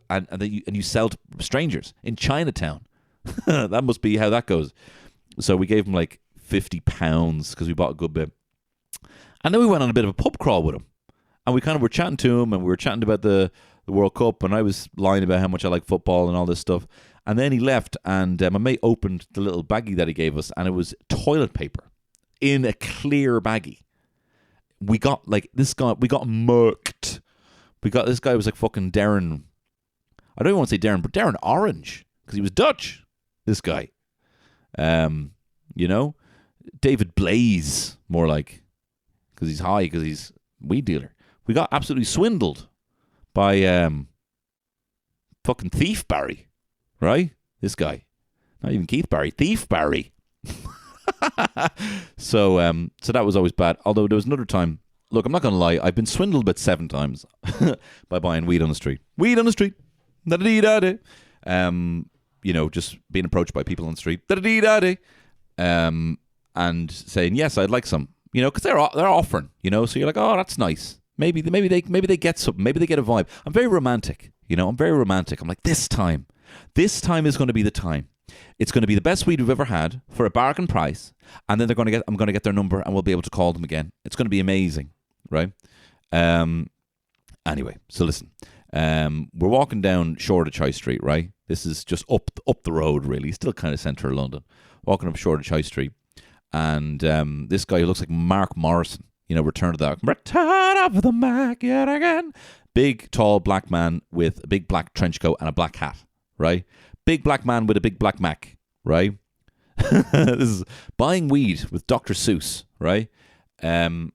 sell to strangers in Chinatown. That must be how that goes. So we gave him like £50 because we bought a good bit. And then we went on a bit of a pub crawl with him. And we kind of were chatting to him and we were chatting about the World Cup. And I was lying about how much I like football and all this stuff. And then he left and my mate opened the little baggie that he gave us and it was toilet paper in a clear baggie. We got murked. This guy was like fucking Darren. I don't even want to say Darren, but Darren Orange because he was Dutch. This guy, David Blaze, more like, because he's high, because he's weed dealer. We got absolutely swindled by fucking Thief Barry, right? This guy, not even Keith Barry, Thief Barry. So that was always bad. Although there was another time. Look, I'm not gonna lie. I've been swindled about 7 times by buying weed on the street. Weed on the street. Da-da-dee-da-dee. Just being approached by people on the street. Da-da-dee-da-dee. And saying, yes, I'd like some. Because they're offering. So you're like, oh, that's nice. Maybe they get something. Maybe they get a vibe. I'm very romantic. I'm very romantic. I'm like, this time is going to be the time. It's going to be the best weed we've ever had for a bargain price, and then I'm going to get their number, and we'll be able to call them again. It's going to be amazing, right? Anyway, so listen, we're walking down Shoreditch High Street, right? This is just up the road, really, still kind of centre of London. Walking up Shoreditch High Street, and this guy who looks like Mark Morrison, Return of the Mac yet again. Big, tall black man with a big black trench coat and a black hat, right? Big black man with a big black Mac, right? This is buying weed with Dr. Seuss, right? And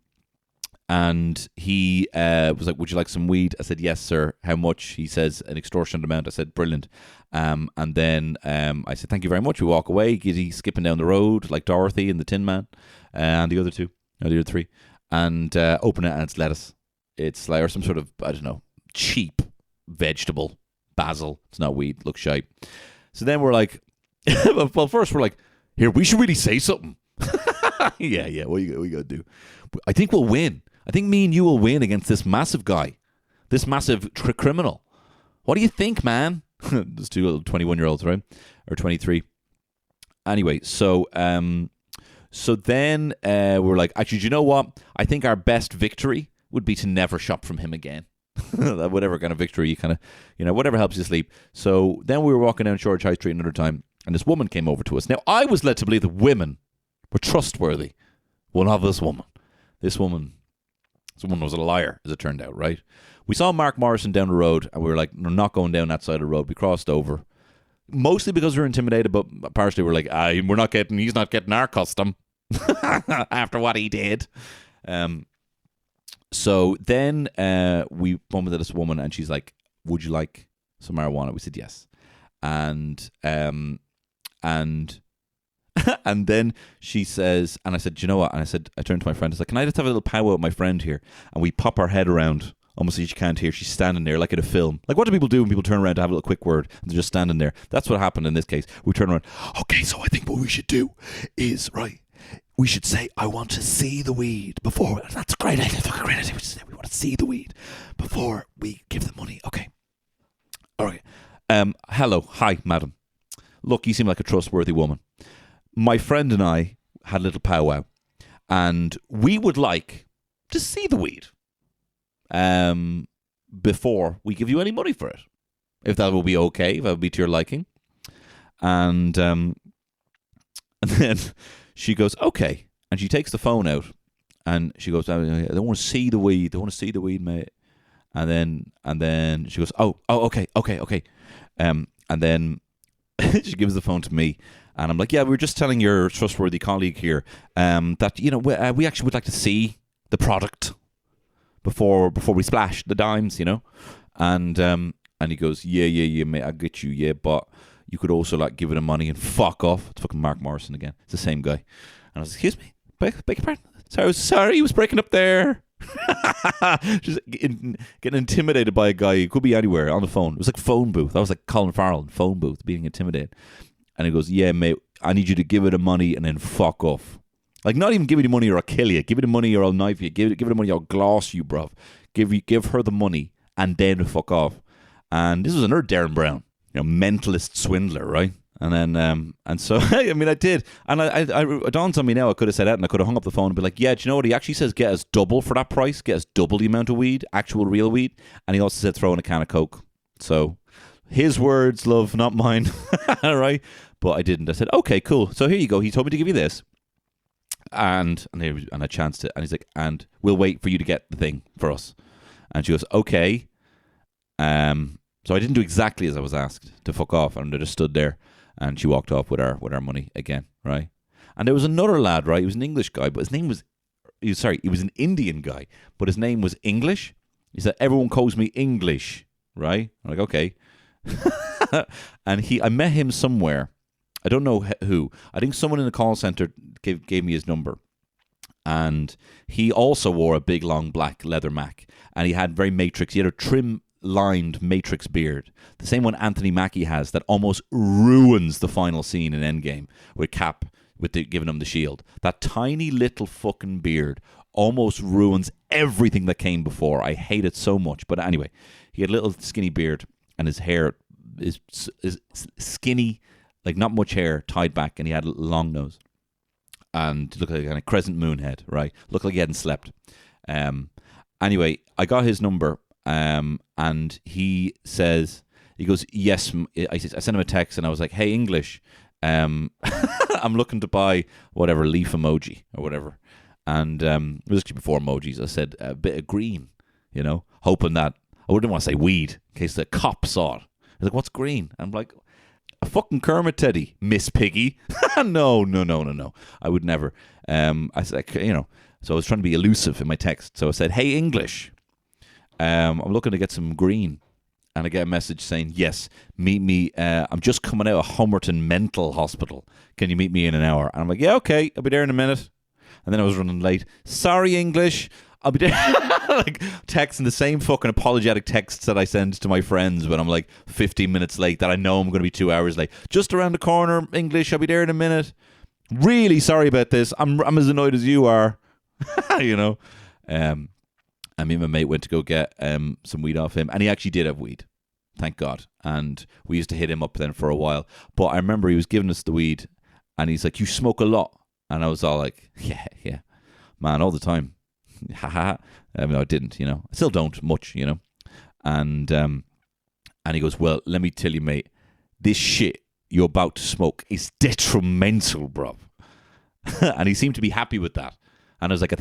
he was like, would you like some weed? I said, yes, sir. How much? He says, an extortionate amount. I said, brilliant. And then I said, thank you very much. We walk away. He's skipping down the road like Dorothy and the Tin Man and the other 3. And open it and it's lettuce. It's like, or some sort of, I don't know, cheap vegetable. Basil. It's not weed. Looks shy. So then we're like, well, first we're like, here, we should really say something. Yeah. What you got to do? I think we'll win. I think me and you will win against this massive guy, this massive criminal. What do you think, man? There's 2 little 21-year-olds, right? Or 23. Anyway, so then we're like, actually, do you know what? I think our best victory would be to never shop from him again. Whatever kind of victory you kind of, whatever helps you sleep. So then we were walking down Shoreditch High Street another time, and this woman came over to us. Now, I was led to believe that women were trustworthy. Well, not this woman. This woman was a liar, as it turned out, right? We saw Mark Morrison down the road, and we were like, we're not going down that side of the road. We crossed over. Mostly because we were intimidated, but partially we're like, he's not getting our custom after what he did. So then we bumped into this woman, and she's like, would you like some marijuana? We said yes. And and then she says, and I said, do you know what? And I turned to my friend, I was like, can I just have a little powwow with my friend here? And we pop our head around, almost as you can't hear. She's standing there like in a film. Like, what do people do when people turn around to have a little quick word and they're just standing there? That's what happened in this case. We turn around. Okay, so I think what we should do is, right, we should say, I want to see the weed before. That's a great idea. Fucking great idea. We want to see the weed before we give the money. Okay. All right. Hello. Hi, madam. Look, you seem like a trustworthy woman. My friend and I had a little powwow, and we would like to see the weed before we give you any money for it, if that will be okay, if that would be to your liking. And then she goes, okay, and she takes the phone out, and she goes, I don't want to see the weed. I want to see the weed, mate. And then she goes, oh, okay. And then she gives the phone to me. And I'm like, yeah, we were just telling your trustworthy colleague here that, we actually would like to see the product before we splash the dimes, And he goes, yeah, mate, I get you, yeah, but you could also like give it the money and fuck off. It's fucking Mark Morrison again. It's the same guy. And I was like, excuse me, beg your pardon. Sorry, he was breaking up there. Just getting intimidated by a guy who could be anywhere on the phone. It was like phone booth. I was like Colin Farrell in phone booth being intimidated. And he goes, yeah, mate, I need you to give her the money and then fuck off. Like, not even give me the money or I'll kill you. Give me the money or I'll knife you. Give her the money or I'll gloss you, bruv. Give her the money and then fuck off. And this was another Darren Brown, mentalist swindler, right? And then, and so, I mean, I did. And it dawns on me now, I could have said that and I could have hung up the phone and be like, yeah, do you know what? He actually says get us double for that price. Get us double the amount of weed, actual real weed. And he also said throw in a can of Coke. So his words, love, not mine. All right. But I didn't. I said, okay, cool. So here you go. He told me to give you this. And I chanced it. And he's like, and we'll wait for you to get the thing for us. And she goes, okay. So I didn't do exactly as I was asked to fuck off. And I just stood there. And she walked off with our money again, right? And there was another lad, right? He was an English guy, but his name was... he was an Indian guy, but his name was English. He said, everyone calls me English, right? I'm like, okay. And I met him somewhere. I don't know who. I think someone in the call center gave me his number. And he also wore a big, long, black leather Mac. And he had very Matrix. He had a trim-lined Matrix beard. The same one Anthony Mackie has that almost ruins the final scene in Endgame with Cap giving him the shield. That tiny little fucking beard almost ruins everything that came before. I hate it so much. But anyway, he had a little skinny beard and his hair is skinny, like not much hair, tied back, and he had a long nose. And looked like a kind of crescent moon head, right? Looked like he hadn't slept. Anyway, I got his number, and he goes, yes. I sent him a text, and I was like, hey, English, I'm looking to buy whatever leaf emoji or whatever. And it was actually before emojis. I said a bit of green, hoping that I wouldn't want to say weed in case the cop saw it. He's like, what's green? I'm like, a fucking Kermit Teddy, Miss Piggy. No. I would never. I said, so I was trying to be elusive in my text. So I said, hey, English, I'm looking to get some green. And I get a message saying, yes, meet me. I'm just coming out of Homerton Mental Hospital. Can you meet me in an hour? And I'm like, yeah, okay, I'll be there in a minute. And then I was running late. Sorry, English. I'll be there. Like texting the same fucking apologetic texts that I send to my friends when I'm like 15 minutes late that I know I'm going to be 2 hours late. Just around the corner, English. I'll be there in a minute. Really sorry about this. I'm as annoyed as you are. And me and my mate went to go get some weed off him, and he actually did have weed, thank God. And we used to hit him up then for a while. But I remember he was giving us the weed, And he's like, you smoke a lot. And I was all like, yeah, man, all the time. Haha. No, I didn't, I still don't much, And he goes, well, let me tell you, mate, this shit you're about to smoke is detrimental, bro. And he seemed to be happy with that. And I was like, I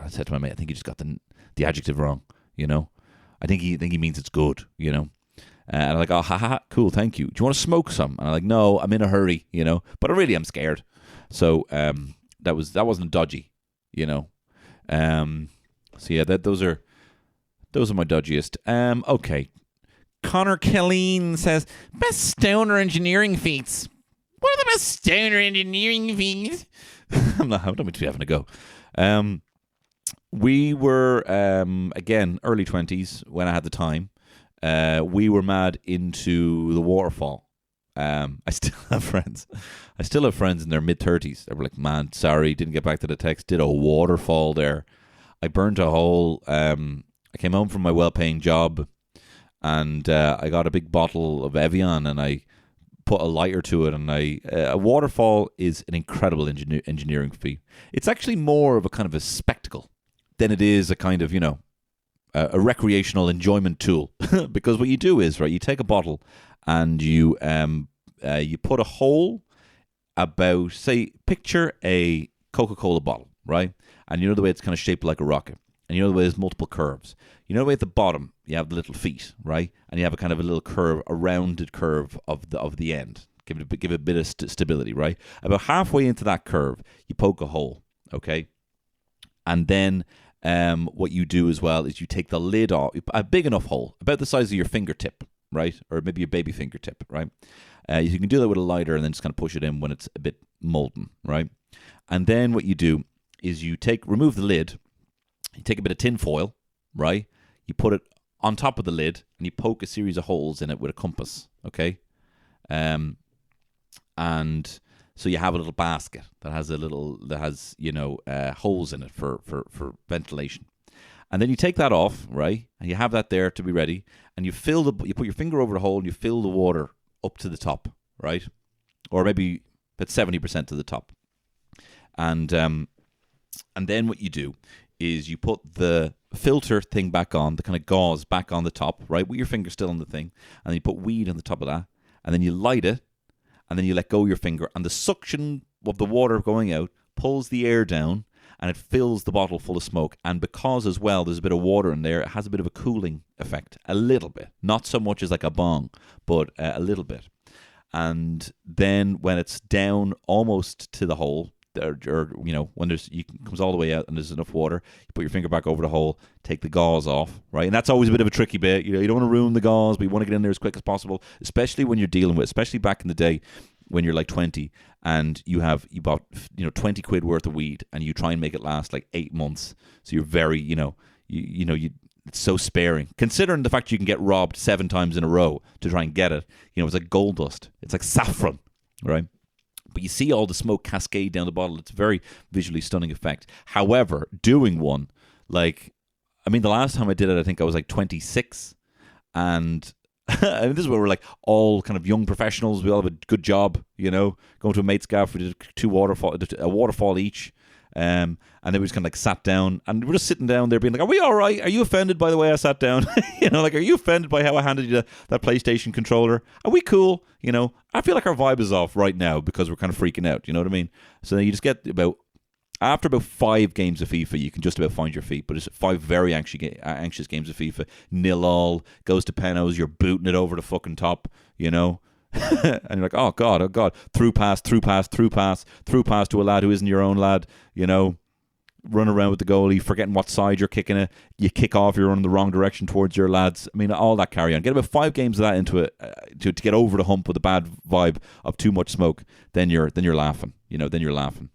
said to my mate, I think you just got the adjective wrong, I think he means it's good, And I'm like, oh, haha, cool, thank you. Do you want to smoke some? And I'm like, no, I'm in a hurry, but I really am scared. So that wasn't dodgy, So yeah, those are my dodgiest. Okay. Connor Killeen says, best stoner engineering feats. What are the best stoner engineering feats? I don't mean to be having a go. We were, again, early 20s when I had the time. We were mad into the waterfall. I still have friends. In their mid-30s. They were like, man, sorry, didn't get back to the text. Did a waterfall there. I burnt a hole. I came home from my well-paying job, and I got a big bottle of Evian, and I put a lighter to it, and a waterfall is an incredible engineering feat. It's actually more of a kind of a spectacle than it is a kind of, a recreational enjoyment tool. Because what you do is, right, you take a bottle and you put a hole about, say, picture a Coca-Cola bottle, right? And you know the way it's kind of shaped like a rocket. And you know the way there's multiple curves. You know the way at the bottom you have the little feet, right? And you have a kind of a little curve, a rounded curve of the end. Give it a bit of stability, right? About halfway into that curve, you poke a hole, okay? And then what you do as well is you take the lid off, a big enough hole, about the size of your fingertip, right? Or maybe your baby fingertip, right? You can do that with a lighter and then just kind of push it in when it's a bit molten, right? And then what you do is you remove the lid, you take a bit of tin foil, right? You put it on top of the lid and you poke a series of holes in it with a compass, okay? And so you have a little basket that has holes in it for ventilation. And then you take that off, right? And you have that there to be ready. And you put your finger over the hole and you fill the water up to the top, right? Or maybe about 70% to the top. And then what you do is you put the filter thing back on, the kind of gauze back on the top, right? With your finger still on the thing. And then you put weed on the top of that. And then you light it. And then you let go of your finger. And the suction of the water going out pulls the air down. And it fills the bottle full of smoke. And because as well there's a bit of water in there, it has a bit of a cooling effect. A little bit. Not so much as like a bong, but a little bit. And then when it's down almost to the hole, or when comes all the way out and there's enough water, you put your finger back over the hole, take the gauze off, right? And that's always a bit of a tricky bit. You don't want to ruin the gauze, but you want to get in there as quick as possible, especially when you're dealing with, especially back in the day when you're like 20 and you bought 20 quid worth of weed and you try and make it last like 8 months. So you're very, it's so sparing. Considering the fact you can get robbed 7 times in a row to try and get it, it's like gold dust. It's like saffron, right? But you see all the smoke cascade down the bottle. It's a very visually stunning effect. However, doing one, the last time I did it, I think I was like 26. And this is where we're like all kind of young professionals. We all have a good job, going to a mate's gaff. We did a waterfall each. And then we just kind of like sat down and we're just sitting down there being like, are we all right? Are you offended by the way I sat down? Are you offended by how I handed you that PlayStation controller? Are we cool? I feel like our vibe is off right now because we're kind of freaking out. You know what I mean? So then you just get after about 5 games of FIFA, you can just about find your feet. But it's 5 very anxious games of FIFA. 0-0, goes to penos, you're booting it over the fucking top, and you're like, oh God, through pass to a lad who isn't your own lad, run around with the goalie, forgetting what side you're kicking it, you kick off, you're running the wrong direction towards your lads. All that carry on. Get about 5 games of that into it to get over the hump with the bad vibe of too much smoke. Then you're laughing. Then you're laughing.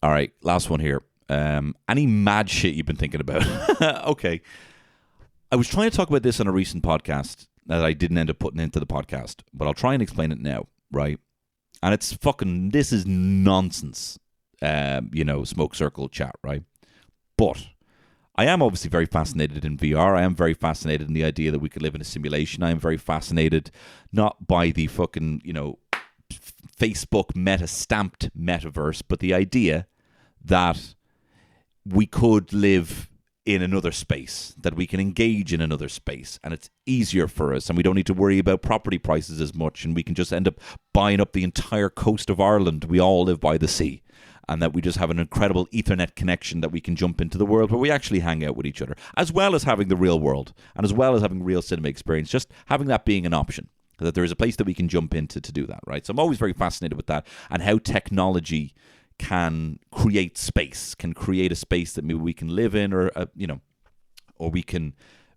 All right, last one here. Any mad shit you've been thinking about? Okay. I was trying to talk about this on a recent podcast that I didn't end up putting into the podcast, but I'll try and explain it now, right? And it's this is nonsense, smoke circle chat, right? But I am obviously very fascinated in VR. I am very fascinated in the idea that we could live in a simulation. I am very fascinated not by the fucking, Facebook Meta stamped metaverse, but the idea that we could live in another space, that we can engage in another space, and it's easier for us, and we don't need to worry about property prices as much, and we can just end up buying up the entire coast of Ireland. We all live by the sea, and that we just have an incredible Ethernet connection that we can jump into the world where we actually hang out with each other, as well as having the real world, and as well as having real cinema experience, just having that being an option, that there is a place that we can jump into to do that, right? So I'm always very fascinated with that, and how technology can create space, can create a space that maybe we can live in, or or we can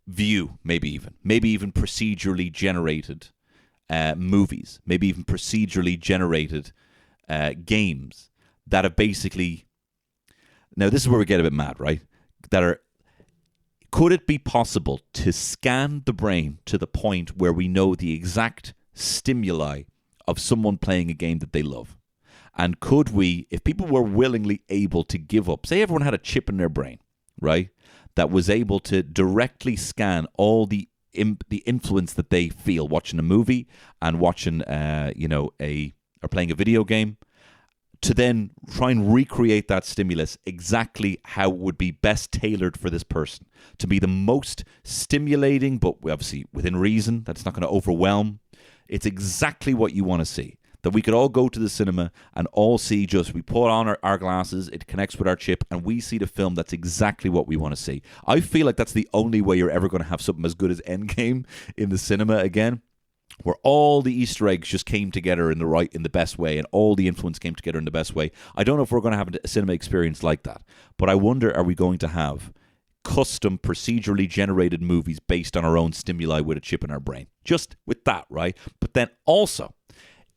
view, maybe even procedurally generated movies, maybe even procedurally generated games that have basically, now this is where we get a bit mad, right? Could it be possible to scan the brain to the point where we know the exact stimuli of someone playing a game that they love? And could we, if people were willingly able to give up, say everyone had a chip in their brain, right, that was able to directly scan all the influence that they feel watching a movie and watching, or playing a video game, to then try and recreate that stimulus exactly how it would be best tailored for this person, to be the most stimulating, but obviously within reason, that's not going to overwhelm. It's exactly what you want to see. That we could all go to the cinema and all see, we put on our glasses, it connects with our chip, and we see the film that's exactly what we want to see. I feel like that's the only way you're ever going to have something as good as Endgame in the cinema again, where all the Easter eggs just came together in the best way, and all the influence came together in the best way. I don't know if we're going to have a cinema experience like that, but I wonder, are we going to have custom procedurally generated movies based on our own stimuli with a chip in our brain? Just with that, right? But then also,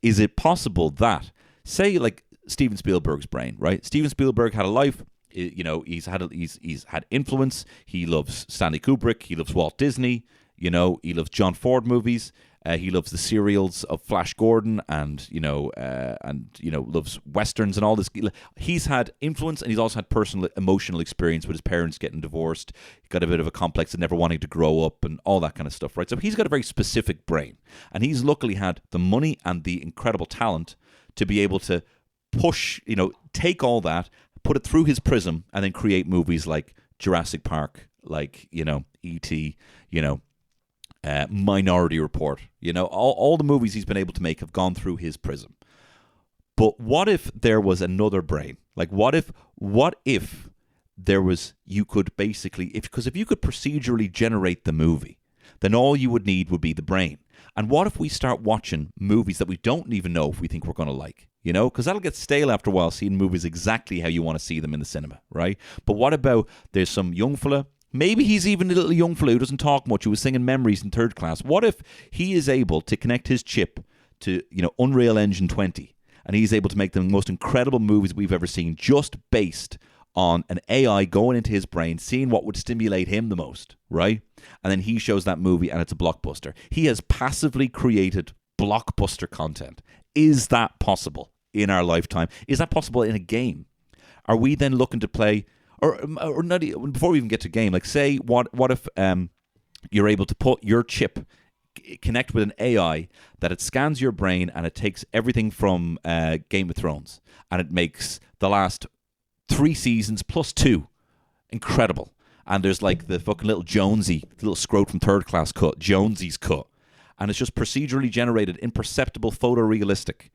is it possible that, say, like Steven Spielberg's brain, right? Steven Spielberg had a life. He's had influence. He loves Stanley Kubrick. He loves Walt Disney. He loves John Ford movies. He loves the serials of Flash Gordon, and loves westerns and all this. He's had influence, and he's also had personal emotional experience with his parents getting divorced. He got a bit of a complex of never wanting to grow up and all that kind of stuff, right? So he's got a very specific brain, and he's luckily had the money and the incredible talent to be able to push, take all that, put it through his prism, and then create movies like Jurassic Park, like E.T., Minority Report. All the movies he's been able to make have gone through his prism. But what if there was another brain? Like, what if there was, you could basically, because if you could procedurally generate the movie, then all you would need would be the brain. And what if we start watching movies that we don't even know if we think we're going to like? Because that'll get stale after a while, seeing movies exactly how you want to see them in the cinema, right? But what about, there's some young fella, maybe he's even a little young fella who doesn't talk much, who was singing Memories in third class. What if he is able to connect his chip to, Unreal Engine 20, and he's able to make the most incredible movies we've ever seen, just based on an AI going into his brain, seeing what would stimulate him the most, right? And then he shows that movie, and it's a blockbuster. He has passively created blockbuster content. Is that possible in our lifetime? Is that possible in a game? Are we then looking to play... Or not, before we even get to game, like, say, what if you're able to put your chip, connect with an AI, that it scans your brain and it takes everything from Game of Thrones, and it makes the last 3 seasons plus 2 incredible. And there's like the fucking little Jonesy, the little scrote from third class cut, Jonesy's cut, and it's just procedurally generated, imperceptible, photorealistic.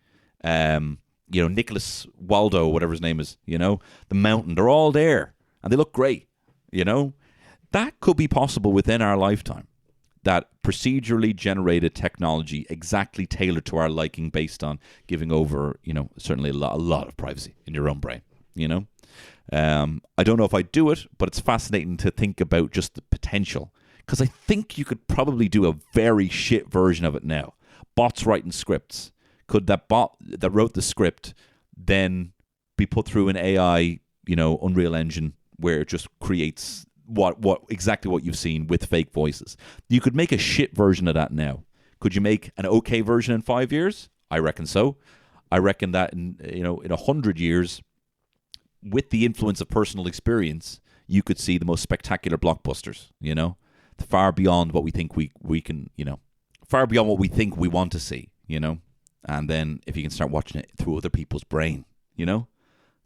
Nicholas Waldo, whatever his name is, the Mountain, they're all there, and they look great, That could be possible within our lifetime. That procedurally generated technology exactly tailored to our liking, based on giving over, certainly a lot of privacy in your own brain, I don't know if I'd do it, but it's fascinating to think about just the potential, because I think you could probably do a very shit version of it now. Bots writing scripts. Could that bot that wrote the script then be put through an AI, Unreal Engine, where it just creates exactly what you've seen with fake voices? You could make a shit version of that now. Could you make an okay version in 5 years? I reckon so. I reckon that in 100 years, with the influence of personal experience, you could see the most spectacular blockbusters. Far beyond what we think we can. Far beyond what we think we want to see. And then if you can start watching it through other people's brain, you know?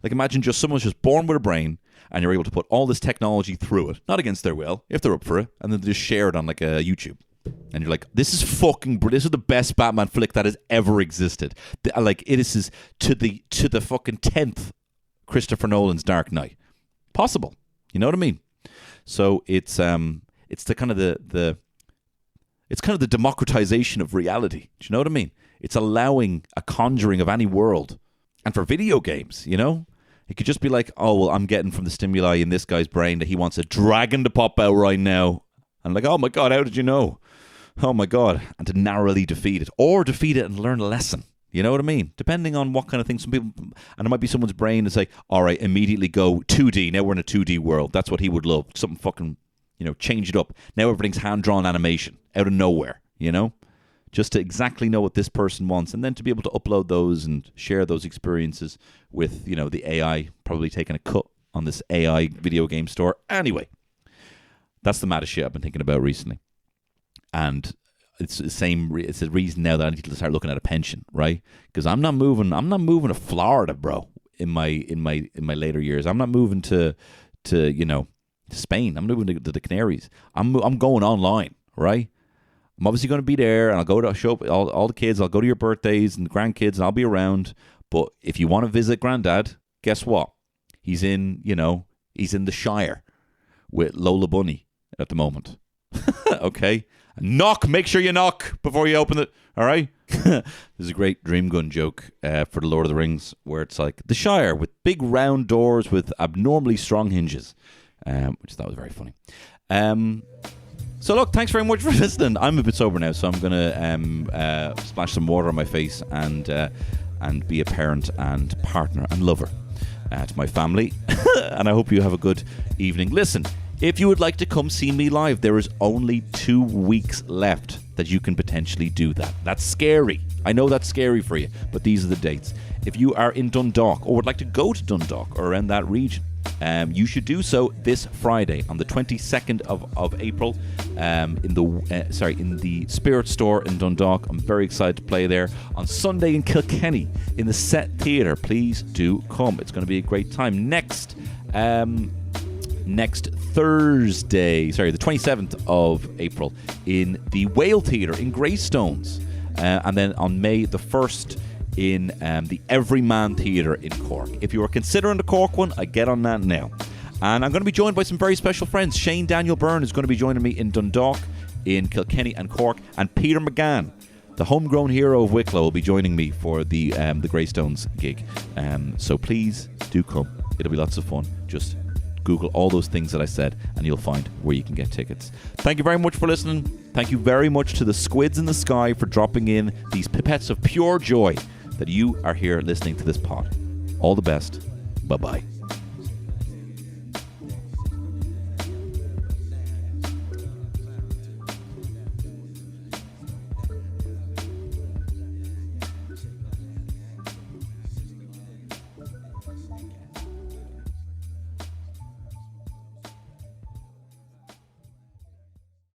Like imagine just someone's just born with a brain and you're able to put all this technology through it, not against their will, if they're up for it, and then they just share it on like a YouTube. And you're like, this is the best Batman flick that has ever existed. Like it is to the fucking 10th Christopher Nolan's Dark Knight. Possible. You know what I mean? So it's the kind of the democratization of reality. Do you know what I mean? It's allowing a conjuring of any world. And for video games, you know, it could just be like, oh, well, I'm getting from the stimuli in this guy's brain that he wants a dragon to pop out right now. And like, oh my God, how did you know? Oh my God. And to narrowly defeat it. Or defeat it and learn a lesson. You know what I mean? Depending on what kind of thing. Some people, and it might be someone's brain that's like, all right, immediately go 2D. Now we're in a 2D world. That's what he would love. Something fucking, change it up. Now everything's hand-drawn animation out of nowhere, just to exactly know what this person wants, and then to be able to upload those and share those experiences with, the AI, probably taking a cut on this AI video game store. Anyway, that's the maddest shit I've been thinking about recently. And it's the reason now that I need to start looking at a pension, right? Because I'm not moving to Florida, bro, in my later years. I'm not moving to Spain. I'm moving to the Canaries. I'm going online, right? I'm obviously going to be there, and I'll go to show up all the kids. I'll go to your birthdays and the grandkids, and I'll be around. But if you want to visit Granddad, guess what? He's in the Shire with Lola Bunny at the moment. Okay? Make sure you knock before you open it. All right? There's a great Dream Gun joke for the Lord of the Rings where it's like the Shire with big round doors with abnormally strong hinges, which I thought was very funny. So look, thanks very much for listening. I'm a bit sober now, so I'm going to splash some water on my face and be a parent and partner and lover to my family. And I hope you have a good evening. Listen, if you would like to come see me live, there is only 2 weeks left that you can potentially do that. That's scary. I know that's scary for you, but these are the dates. If you are in Dundalk or would like to go to Dundalk or around that region, you should do so this Friday on the 22nd of April in the Spirit Store in Dundalk. I'm very excited to play there. On Sunday in Kilkenny in the Set Theatre. Please do come. It's going to be a great time. Next Thursday, the 27th of April in the Whale Theatre in Greystones. And then on May the 1st in the Everyman Theatre in Cork. If you are considering the Cork one, I get on that now. And I'm going to be joined by some very special friends. Shane Daniel Byrne is going to be joining me in Dundalk, in Kilkenny and Cork. And Peter McGann, the homegrown hero of Wicklow, will be joining me for the Greystones gig. So please do come. It'll be lots of fun. Just Google all those things that I said and you'll find where you can get tickets. Thank you very much for listening. Thank you very much to the squids in the sky for dropping in these pipettes of pure joy that you are here listening to this pod. All the best. Bye-bye.